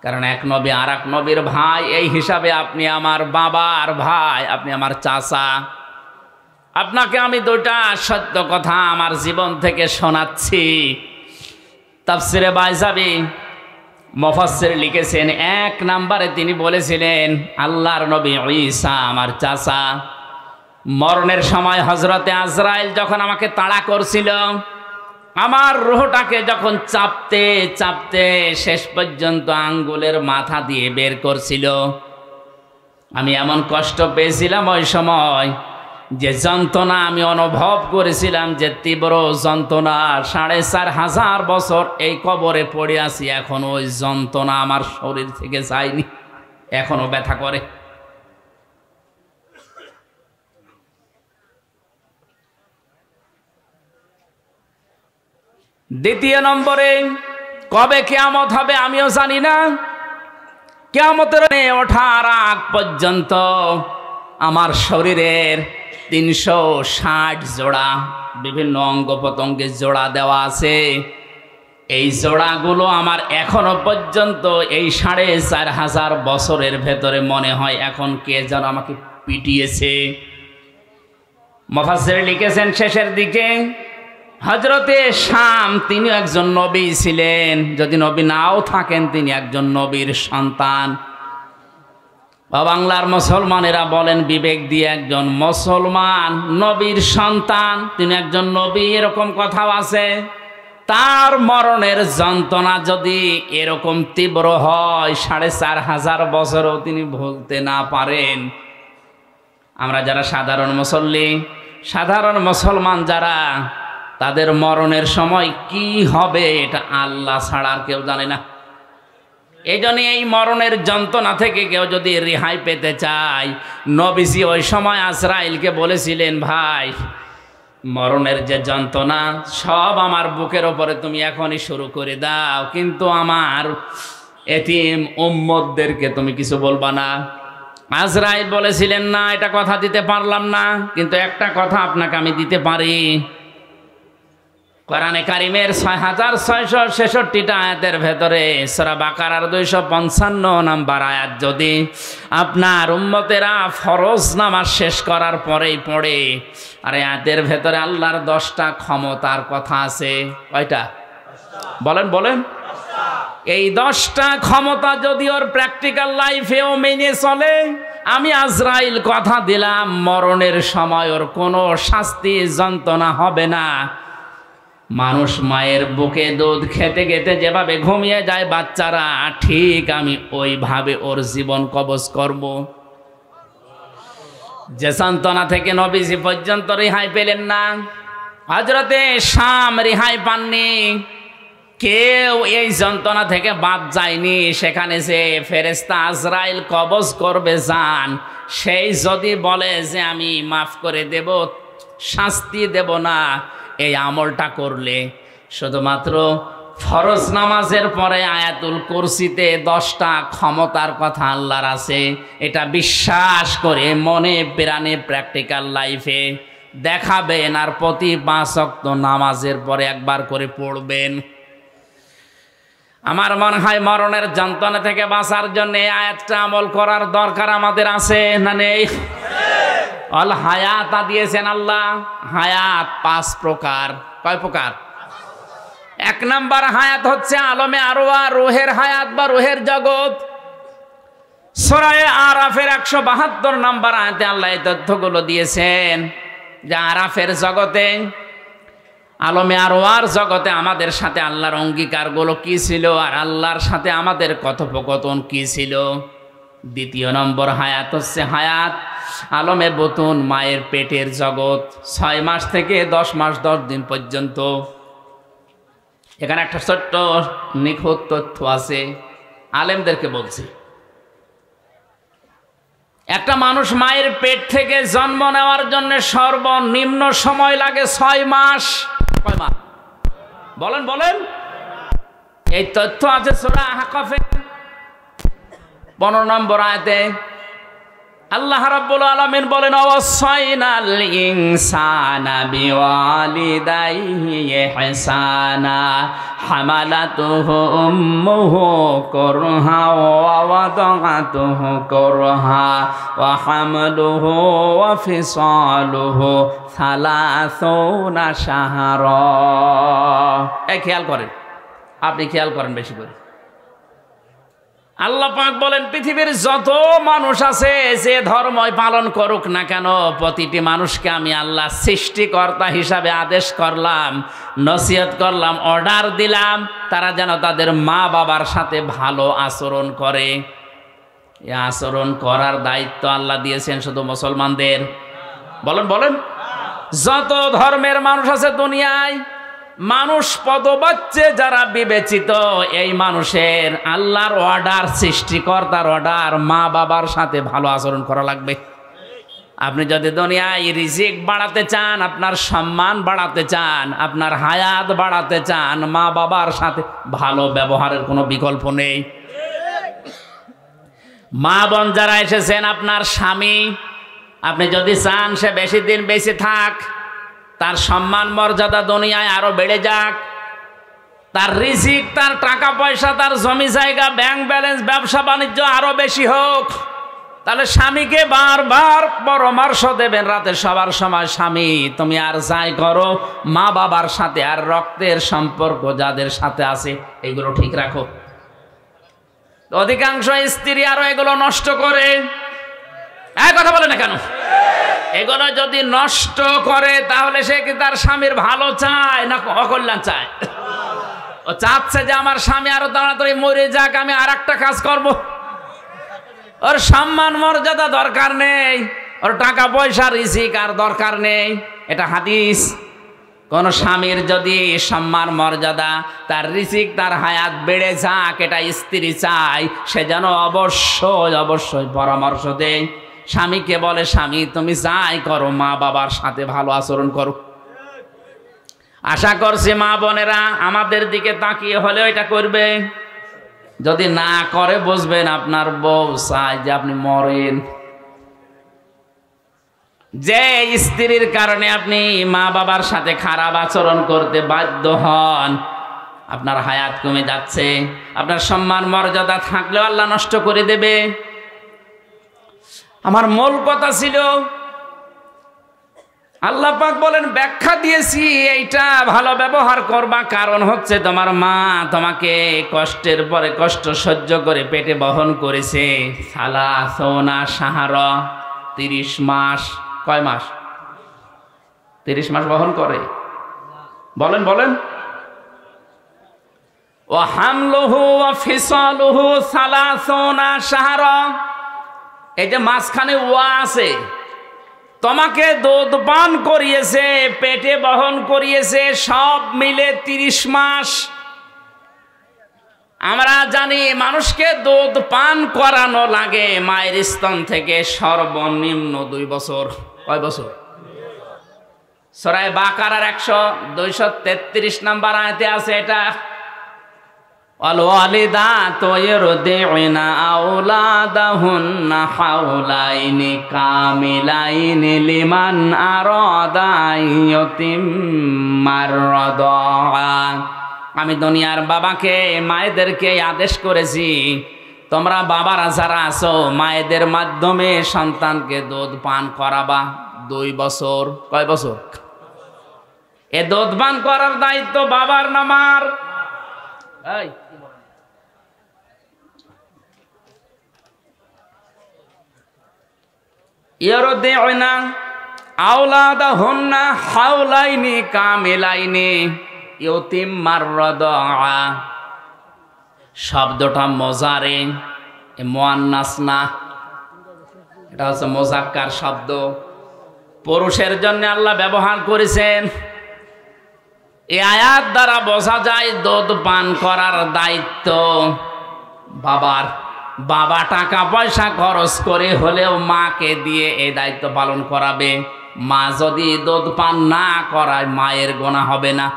কারণ এক নবী আর এক নবীর ভাই, এই হিসাবে আপনি আমার বাবার ভাই, আপনি আমার চাচা। আপনাকে আমি দুইটা সত্য কথা আমার জীবন থেকে শোনাচ্ছি। তাফসিরে বাইজাবি মুফাসসির লিখেছেন, 1 নম্বরে তিনি বলেছিলেন আল্লাহর নবী ঈসা আমার চাচা। মরণের সময় হযরতে আজরাইল যখন আমাকে তাড়া করছিল, আমার রূহটাকে যখন চাপতে চাপতে শেষ পর্যন্ত আঙ্গুলের মাথা দিয়ে বের করছিল, আমি এমন কষ্ট পেয়েছিলাম ওই সময়, যে যন্ত্রণা আমি অনুভব করেছিলাম, যে তীব্র যন্ত্রণা। 4500 বছর এই কবরে পড়ে আছি, এখন ওই যন্ত্রণা আমার শরীর থেকে যায়নি, এখনো ব্যথা করে। দ্বিতীয় নম্বরে, কবে কিয়ামত হবে আমিও জানি না। কিয়ামতের ওঠার আগ পর্যন্ত আমার শরীরের 360 জোড়া বিভিন্ন অঙ্গ প্রত্যঙ্গে জোড়া দেওয়া আছে। এই জোড়াগুলো আমার এখনো পর্যন্ত এই 4500 বছরের ভেতরে মনে হয় এখন কে যেন আমাকে পিটিয়েছে। মুফাসসির লিখেছেন শেষের দিকে, হযরতে শাম তিনি একজন নবী ছিলেন, যদি নবী নাও থাকেন তিনি একজন নবীর সন্তান। বাংলার মুসলমানেরা বলেন বিবেক দিয়ে, একজন মুসলমান নবীর সন্তান, তিনি একজন নবী, এরকম কথাও আছে। তার মরণের যন্ত্রণা যদি এরকম তীব্র হয়, 4500 বছরও তিনি ভুলতে না পারেন। আমরা যারা সাধারণ মুসল্লি, সাধারণ মুসলমান যারা, তাদের মরণের সময় কি হবে এটা আল্লাহ ছাড়া আর কেউ জানে না। এই জন্য এই মরণের যন্ত্রণা থেকে কেউ যদি রেহাই পেতে চায়, নবীজি ওই সময় আজরাইলকে বলেছিলেন, ভাই মরণের যে যন্ত্রণা সব আমার বুকের ওপরে তুমি এখনই শুরু করে দাও, কিন্তু আমার এতিম উম্মতদেরকে তুমি কিছু বলবা না। আজরাইল বলেছিলেন, না, এটা কথা দিতে পারলাম না, কিন্তু একটা কথা আপনাকে আমি দিতে পারি। কোরআনে কারিমের 6666টা আয়াতের ভেতরে সূরা বাকারার 255 নম্বর আয়াত যদি আপনার উম্মতেরা ফরজ নামাজ শেষ করার পরেই পড়ে, আর আয়াতের ভেতরে আল্লাহর 10টা ক্ষমতার কথা আছে। কয়টা বলেন বলেন? এই 10টা ক্ষমতা যদি ওর প্র্যাকটিক্যাল লাইফেও মেনে চলে, আমি আজরাইল কথা দিলাম মরণের সময় ওর কোনো শাস্তি যন্ত্রণা হবে না। মানুষ মায়ের বুকে দুধ খেতে খেতে যেভাবে ঘুমিয়ে যায় বাচ্চারা, ঠিক আমি ওইভাবে ওর জীবন কবজ করব। যে যন্ত্রণা থেকে নবীজি পর্যন্ত রেহাই পেলেন না, হযরতে শাম রেহাই পাননি, কেউ এই যন্ত্রণা থেকে বাদ যায়নি। সেখানে যে ফেরেশতা আজরাইল কবজ করবে জান, সেই যদি বলে যে আমি মাফ করে দেব, শাস্তি দেব না, এই আমলটা করলে শুধুমাত্র ফরজ নামাজের পরে আয়াতুল কুরসিতে 10টা ক্ষমতার কথা আল্লাহর আছে, এটা বিশ্বাস করে মনে প্রাণে প্র্যাকটিক্যাল লাইফে দেখাবেন, আর প্রতি 5 ওয়াক্ত নামাজের পরে একবার করে পড়বেন। আমার মনে হয় মরণের যন্ত্রণা থেকে বাঁচার জন্য এই আয়াতটা আমল করার দরকার আমাদের আছে না নেই? অল হায়াত দিয়েছেন আল্লাহ। হায়াত 5 প্রকার। কয় প্রকার? 1 নাম্বার হায়াত হচ্ছে আলমে আরওয়াহ, রুহের হায়াত বা রুহের জগৎ। সূরা আরাফের 172 নাম্বার আয়াতে আল্লাহ এই তথ্যগুলো দিয়েছেন যে আরাফের জগতে, আলমে আরওয়ার জগতে আমাদের সাথে আল্লাহর অঙ্গীকারগুলো কি ছিল, আর আল্লাহর সাথে আমাদের কথোপকথন কি ছিল। 2 নম্বর হায়াত হচ্ছে হায়াত আলমে বতুন, মায়ের পেটের জগৎ, 6 মাস থেকে 10 মাস 10 দিন পর্যন্ত। এখানে একটা ছোট্ট নিখুঁত তথ্য আছে, আলেমদেরকে বলছি। একটা মানুষ মায়ের পেট থেকে জন্ম নেওয়ার জন্য সর্বনিম্ন সময় লাগে 6 মাস। কয় মাস? বলেন বলেন। এই তথ্য আছে সূরা আহকাফে 15 নম্বর আয়াতে। আল্লাহ রাব্বুল আলামিন বলেন ওয়াসাইনাল ইনসানা বিওয়ালিদাইহি ইহসানা হামালাতুহু উম্মুহু কুরহা ওয়া ওয়াদাআতুহু কুরহা ওয়া হামলুহু ওয়া ফিসালুহু 30 শাহরা। এই খেয়াল করেন, আপনি খেয়াল করেন বেশি করে। আল্লাহ পাক বলেন পৃথিবীর যত মানুষ আছে যে ধর্মই পালন করুক না কেন, প্রতিটি মানুষকে আমি আল্লাহ সৃষ্টিকর্তা হিসাবে আদেশ করলাম, নসিহত করলাম, অর্ডার দিলাম তারা যেন তাদের মা বাবার সাথে ভালো আচরণ করে। এই আচরণ করার দায়িত্ব আল্লাহ দিয়েছেন শুধু মুসলমানদের। বলেন বলেন, যত ধর্মের মানুষ আছে দুনিয়ায়, মানুষ পদবাচ্যে যারা বিবেচিত, এই মানুষের আল্লাহর অর্ডার, সৃষ্টিকর্তার অর্ডার, মা বাবার সাথে ভালো আচরণ করা লাগবে। আপনি যদি দুনিয়ায় রিজিক বাড়াতে চান, আপনার সম্মান বাড়াতে চান, আপনার হায়াত বাড়াতে চান, মা বাবার সাথে ভালো ব্যবহারের কোনো বিকল্প নেই। মা বোন যারা এসেছেন, আপনার স্বামী, আপনি যদি চান সে বেশি দিন বেঁচে থাক, তার সম্মান মর্যাদা দুনিয়ায় আরো বেড়ে যাক, তার রিজিক, তার টাকা পয়সা, তার জমি জায়গা, ব্যাংক ব্যালেন্স, ব্যবসা বাণিজ্য আরো বেশি হোক, তাহলে স্বামীকে বারবার পরামর্শ দেবেন রাতে সবার সময়, স্বামী তুমি আর যাই করো, মা বাবার সাথে আর রক্তের সম্পর্ক যাদের সাথে আছে এগুলো ঠিক রাখো। অধিকাংশ স্ত্রী আরো এগুলো নষ্ট করে। কথা বলে না কেন? এগুলো যদি নষ্ট করে তাহলে সে কি তার স্বামীর ভালো চায় না অকল্যাণ চায়? ও চাচ্ছে যে আমার স্বামী আরো তাড়াতাড়ি মরে যাক, আমি আর একটা কাজ করব। ওর সম্মান মর্যাদা দরকার নেই, ওর টাকা পয়সা রিজিক আর দরকার নেই। এটা হাদিস। কোন স্বামীর যদি সম্মান মর্যাদা, তার রিজিক, তার হায়াত বেড়ে যাক, এটা স্ত্রী চায়, সে যেন অবশ্যই অবশ্যই পরামর্শ দেয়, স্বামীকে বলে স্বামী তুমি যাই করো, মা বাবার সাথে ভালো আচরণ করো। আশা করছি মা বোনেরা আমাদের দিকে তাকিয়ে হলেও এটা করবে। যদি না করে বুঝবেন আপনার বউ চায় যে আপনি মরেন। যে স্ত্রীর কারণে আপনি মা বাবার সাথে খারাপ আচরণ করতে বাধ্য হন, আপনার হায়াত কমে যাচ্ছে, আপনার সম্মান মর্যাদা থাকলেও আল্লাহ নষ্ট করে দেবে। আমার মূল কথা ছিল, আল্লাহ পাক বলেন ব্যাখ্যা দিয়েছি এইটা ভালো ব্যবহার করবা, কারণ হচ্ছে তোমার মা তোমাকে কষ্টের পরে কষ্ট সহ্য করে পেটে বহন করেছে। সালাসোনা শাহরা, 30 মাস। কয় মাস? 30 মাস বহন করে। বলেন বলেন। ওয়া হামলুহু ওয়া ফিসালুহু সালাসোনা শাহরা, এই যে মাঝখানে ওয়া আছে, তোমাকে দুধ পান করিয়েছে, পেটে বহন করিয়েছে, সব মিলে 30 মাস। আমরা জানি মানুষকে দুধ পান করানো লাগে মায়ের স্তন থেকে সর্বনিম্ন 2 বছর। কয় বছর? সূরা বাকারার 233 নম্বর আয়াতে আছে এটা। والوالدات يرضعن أولادهن حولين كاملين لمن أراد أن يتم الرضاعة। আমি দুনিয়ার বাবাকে, মায়েদেরকে আদেশ করেছি, তোমরা বাবারা যারা আছো মায়েদের মাধ্যমে সন্তানকে দুধ পান করাবা 2 বছর। কয় বছর? এ দুধ পান করার দায়িত্ব বাবার না মার? এই ইয়ারদিউনা আওলাদাহুন্না হাওলাইনি কামিলাইনি ইউতিম্মার রাদা। শব্দটা মোজারে, মুয়ান্নাস না, এটা হচ্ছে মোজাক্কার শব্দ, পুরুষের জন্য আল্লাহ ব্যবহার করেছেন। এই আয়াত দ্বারা বোঝা যায় দুধ পান করার দায়িত্ব বাবার। বাবা টাকা পয়সা খরচ করে হলেও মাকে দিয়ে এই দায়িত্ব পালন করাবে। মা যদি দুধ পান না করায় মায়ের গোনা হবে না।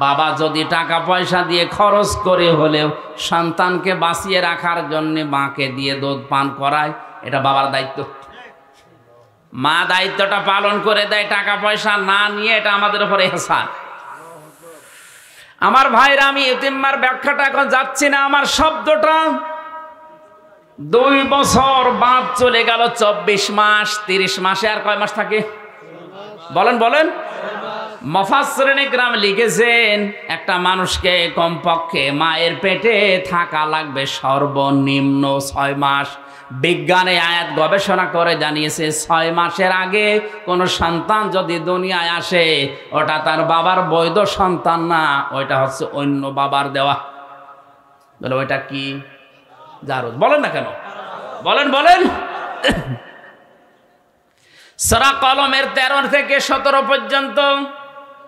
বাবা যদি টাকা পয়সা দিয়ে খরচ করে হলেও সন্তানকে বাঁচিয়ে রাখার জন্য মাকে দিয়ে দুধ পান করায়, এটা বাবার দায়িত্ব। মা দায়িত্বটা পালন করে দেয়, টাকা পয়সা না নিয়ে, এটা আমাদের উপর ইহসান। আমার ভাইরা, আমি ইতিম্মার ব্যাখ্যাটা এখন যাচ্ছি না। আমার শব্দটা 2 বছর বাদ চলে গেল, 24 মাস, 30 মাসে আর কয় মাস থাকে বলেন বলেন? মুফাসসিরিন ইকরাম লিখেছেন একটা মানুষকে কমপক্ষে মায়ের পেটে থাকা লাগবে সর্বনিম্ন 6 মাস। বিজ্ঞানে আয়াত গবেষণা করে জানিয়েছে 6 মাসের আগে কোনো সন্তান যদি দুনিয়ায় আসে, ওটা তার বাবার বৈধ সন্তান না, ওইটা হচ্ছে অন্য বাবার দেওয়া। বলে ওইটা কি? জারজ। বলেন না কেন? বলেন বলেন। সূরা কলমের 13 থেকে 17 পর্যন্ত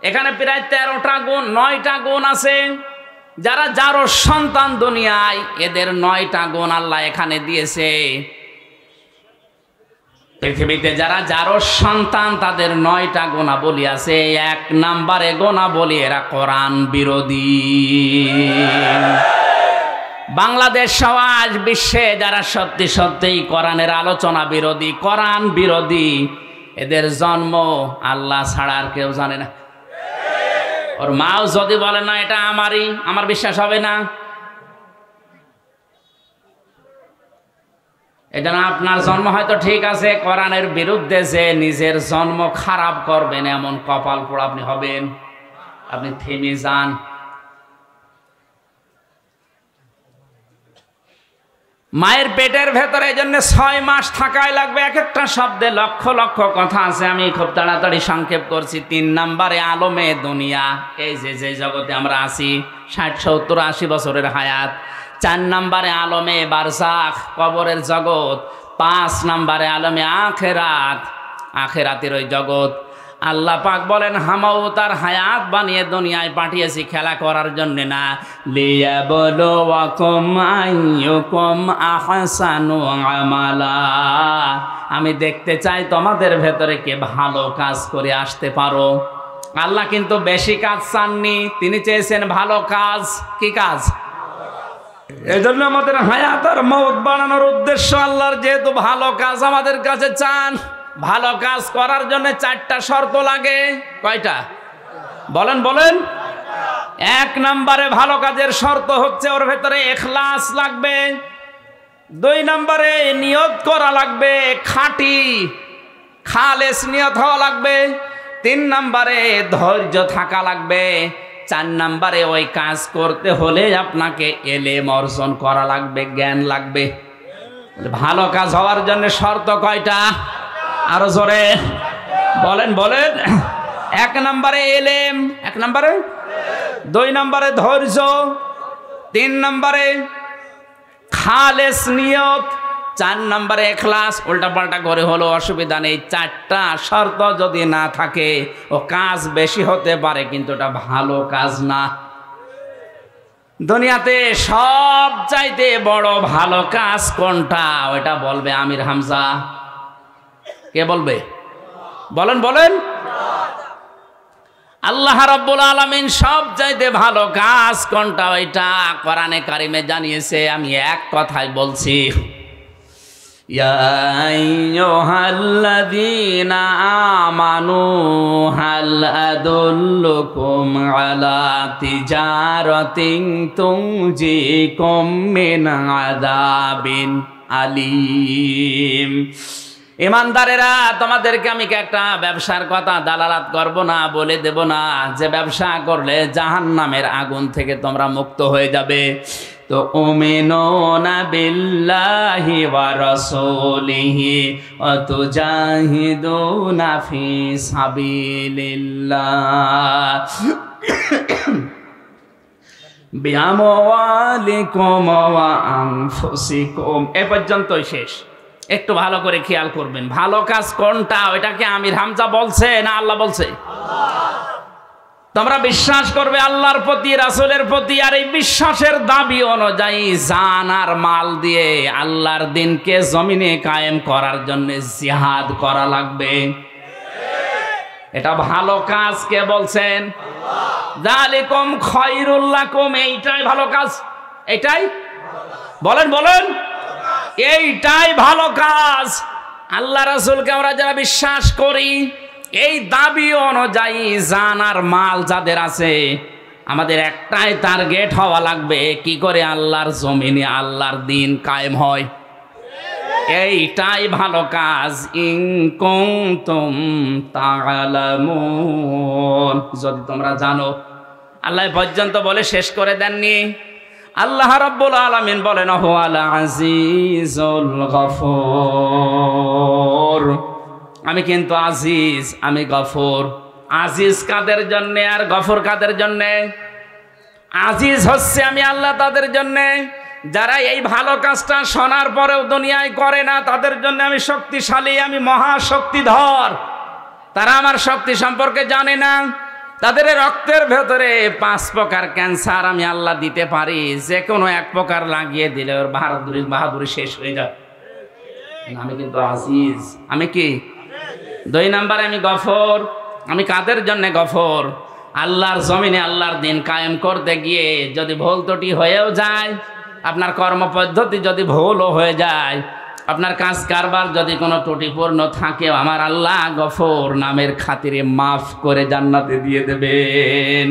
এখানে প্রায় 13টা গুণ, 9টা গুণ আছে। যারা যারো সন্তান দুনিয়ায়, এদের 9টা গুণ আল্লাহ এখানে দিয়েছে। পৃথিবীতে যারা যারো সন্তান, তাদের 9টা গুণাবলী আছে। 1 নম্বরে গুণাবলী, এরা কোরআন বিরোধী। বাংলাদেশ সমাজ, বিশ্বে যারা সত্যি সত্যিই কোরআনের আলোচনা বিরোধী, কোরআন বিরোধী, এদের জন্ম আল্লাহ ছাড়া আর কেউ জানে না। ওর মাও যদি বলে না এটা আমারই, আমার বিশ্বাস হবে না। এজন্য আপনার জন্ম হয়তো ঠিক আছে, কোরআনের বিরুদ্ধে যে নিজের জন্ম খারাপ করবেন, এমন কপাল পোড়া আপনি হবেন। আপনি থেমে যান। মায়ের পেটের ভেতরে এই জন্য 6 মাস থাকাই লাগবে। এক একটা শব্দে লক্ষ লক্ষ কথা আছে, আমি খুব তাড়াতাড়ি সংক্ষেপ করছি। 3 নম্বরে আলমে দুনিয়া, এই যে জগতে আমরা আছি, 60, 70, 80 বছরের হায়াত। 4 নম্বরে আলমে বারজাখ, কবরের জগৎ। 5 নম্বরে আলমে আখেরাত, আখেরাতের ওই জগৎ। আল্লাহ পাক বলেন, হামাও তার হায়াত বানিয়ে দুনিয়ায় পাঠিয়েছি খেলা করার জন্য না, লিয়াবলুয়াকুম আইয়ুকুম আহসানু আমালা। আমি দেখতে চাই তোমাদের ভেতরে কে ভালো কাজ করে আসতে পারো। আল্লাহ কিন্তু বেশি কাজ চাননি, তিনি চেয়েছেন ভালো কাজ। কি কাজ? এজন্য আমাদের হায়াত আর মওত বাড়ানোর উদ্দেশ্য আল্লাহর, যেহেতু ভালো কাজ আমাদের কাছে চান। ভালো কাজ করার জন্য 4টা শর্ত লাগে। কয়টা? বলেন বলেন। 1 নম্বরে ভালো কাজের শর্ত হচ্ছে ওর ভেতরে ইখলাস লাগবে। 2 নম্বরে নিয়ত করা লাগবে, খাঁটি খালেস নিয়ত হওয়া লাগবে। 3 নম্বরে ধৈর্য থাকা লাগবে। 4 নম্বরে ওই কাজ করতে হলে আপনাকে এলেম অর্জন করা লাগবে, জ্ঞান লাগবে। ভালো কাজ হওয়ার জন্য শর্ত কয়টা? আরো জোরে বলেন বলেন। 1 নম্বরে এলেম, 1 নম্বরে, 2 নম্বরে ধৈর্য, 3 নম্বরে খালেস নিয়ত, 4 নম্বরে ইখলাস। উল্টা পাল্টা করে হলো অসুবিধা নেই। 4টা শর্ত যদি না থাকে, ও কাজ বেশি হতে পারে কিন্তু এটা ভালো কাজ না। দুনিয়াতে সব চাইতে বড় ভালো কাজ কোনটা, ওটা বলবে আমির হামজা। কে বলবে? বলেন বলেন। আল্লাহ রাব্বুল আলামিন সব চাইতে ভালো কাজ কোনটা, ওইটা কোরআনে কারিমে জানিয়েছে। আমি এক কথাই বলছি, ইয়া আইয়ুহাল্লাযীনা আমানু হাল আদুল্লুকুম আলা তিজারাতিন তুনজিকুম মিন আযাবিন আলীম। ইমানদারেরা, তোমাদেরকে আমি একটা ব্যবসার কথা দালালাত করব না, বলে দেব না, যে ব্যবসা করলে জাহান্নামের আগুন থেকে তোমরা মুক্ত হয়ে যাবে। তো উমিনুনা বিল্লাহি ওয়া রাসূলিহি ওয়া তুজাহিদুনা ফি সাবিলিল্লাহ বিআমওয়ালিকুম ওয়া আনফুসিকুম। এ পর্যন্তই শেষ। একটু ভালো করে খেয়াল করবেন, ভালো কাজ কোনটা, ওইটাকে আমির হামজা বলছে না আল্লাহ বলছে? তোমরা বিশ্বাস করবে আল্লাহর প্রতি, রাসূলের প্রতি, আর এই বিশ্বাসের দাবি অনুযায়ী জান আর মাল দিয়ে আল্লাহর দিনকে জমিনে কায়েম করার জন্য জিহাদ করা লাগবে। এটা ভালো কাজ। কে বলছেন? যালিকুম খায়রুল লাকুম। এইটাই ভালো কাজ। এইটাই বলেন বলেন। এইটাই ভালো কাজ। আল্লাহ রাসূলকে আমরা যারা বিশ্বাস করি, এই দাবি অনুযায়ী জান আর মাল যাদের আছে, আমাদের একটাই টার্গেট হওয়া লাগবে, কি করে আল্লাহর জমিনে আল্লাহর দিন কায়েম হয়। এইটাই ভালো কাজ। ইন কুনতুম তা'লামুন, যদি তোমরা জানো। আল্লাহ পর্যন্ত বলে শেষ করে দেননি। আল্লাহ রাব্বুল আলামিন বলেন, হুয়াল আজিজুল গফুর, আমি কিন্তু আজিজ, আমি গফুর। আজিজ কাদের জন্যে আর গফুর কাদের জন্যে? আজিজ হচ্ছে আমি আল্লাহ তাদের জন্যে, যারা এই ভালো কাজটা শোনার পরেও দুনিয়ায় করে না, তাদের জন্য আমি শক্তিশালী, আমি মহাশক্তিধর। তারা আমার শক্তি সম্পর্কে জানে না। তাদের রক্তের ভেতরে 5 প্রকার ক্যান্সার আমি আল্লাহ দিতে পারি, যে কোনো এক প্রকার লাগিয়ে দিলে ওর বাহাদুরি শেষ হয়ে যায়। আমি কিন্তু আজিজ, আমি কি 2 নাম্বারে আমি গফর। আমি কাদের জন্য গফর? আল্লাহর জমিনে আল্লাহর দিন কায়েম করতে গিয়ে যদি ভুল ত্রুটি হয়েও যায়, আপনার কর্মপদ্ধতি যদি ভুলও হয়ে যায়, আপনার কাজ কারবার যদি কোনো ত্রুটিপূর্ণ থাকে, আমার আল্লাহ গফর নামের খাতিরে মাফ করে জান্নাতে দিয়ে দেবেন।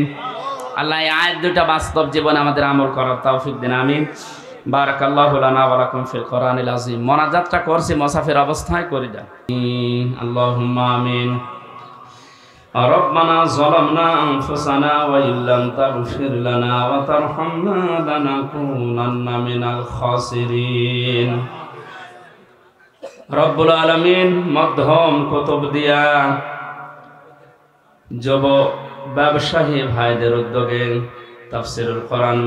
আল্লাহ এই আয়াত দুটা বাস্তব জীবনে আমাদের আমল করার তৌফিক দিন, আমিন। বারাকাল্লাহু লানা ওয়া লাকুম ফিল কোরআনিল আযীম। মোনাজাতটা করছি মুসাফির অবস্থায় করে যান। আল্লাহুম্মা আমিন। ربنا ظلمنا أنفسنا وإن لم تغفر لنا وترحمنا لنكونن من الخاسرين। রব্বুল আলামিন মধ্যম কুতুব দিয়া যুব ব্যবসায়ী ভাইদের উদ্যোগে তাফসীরুল কোরআন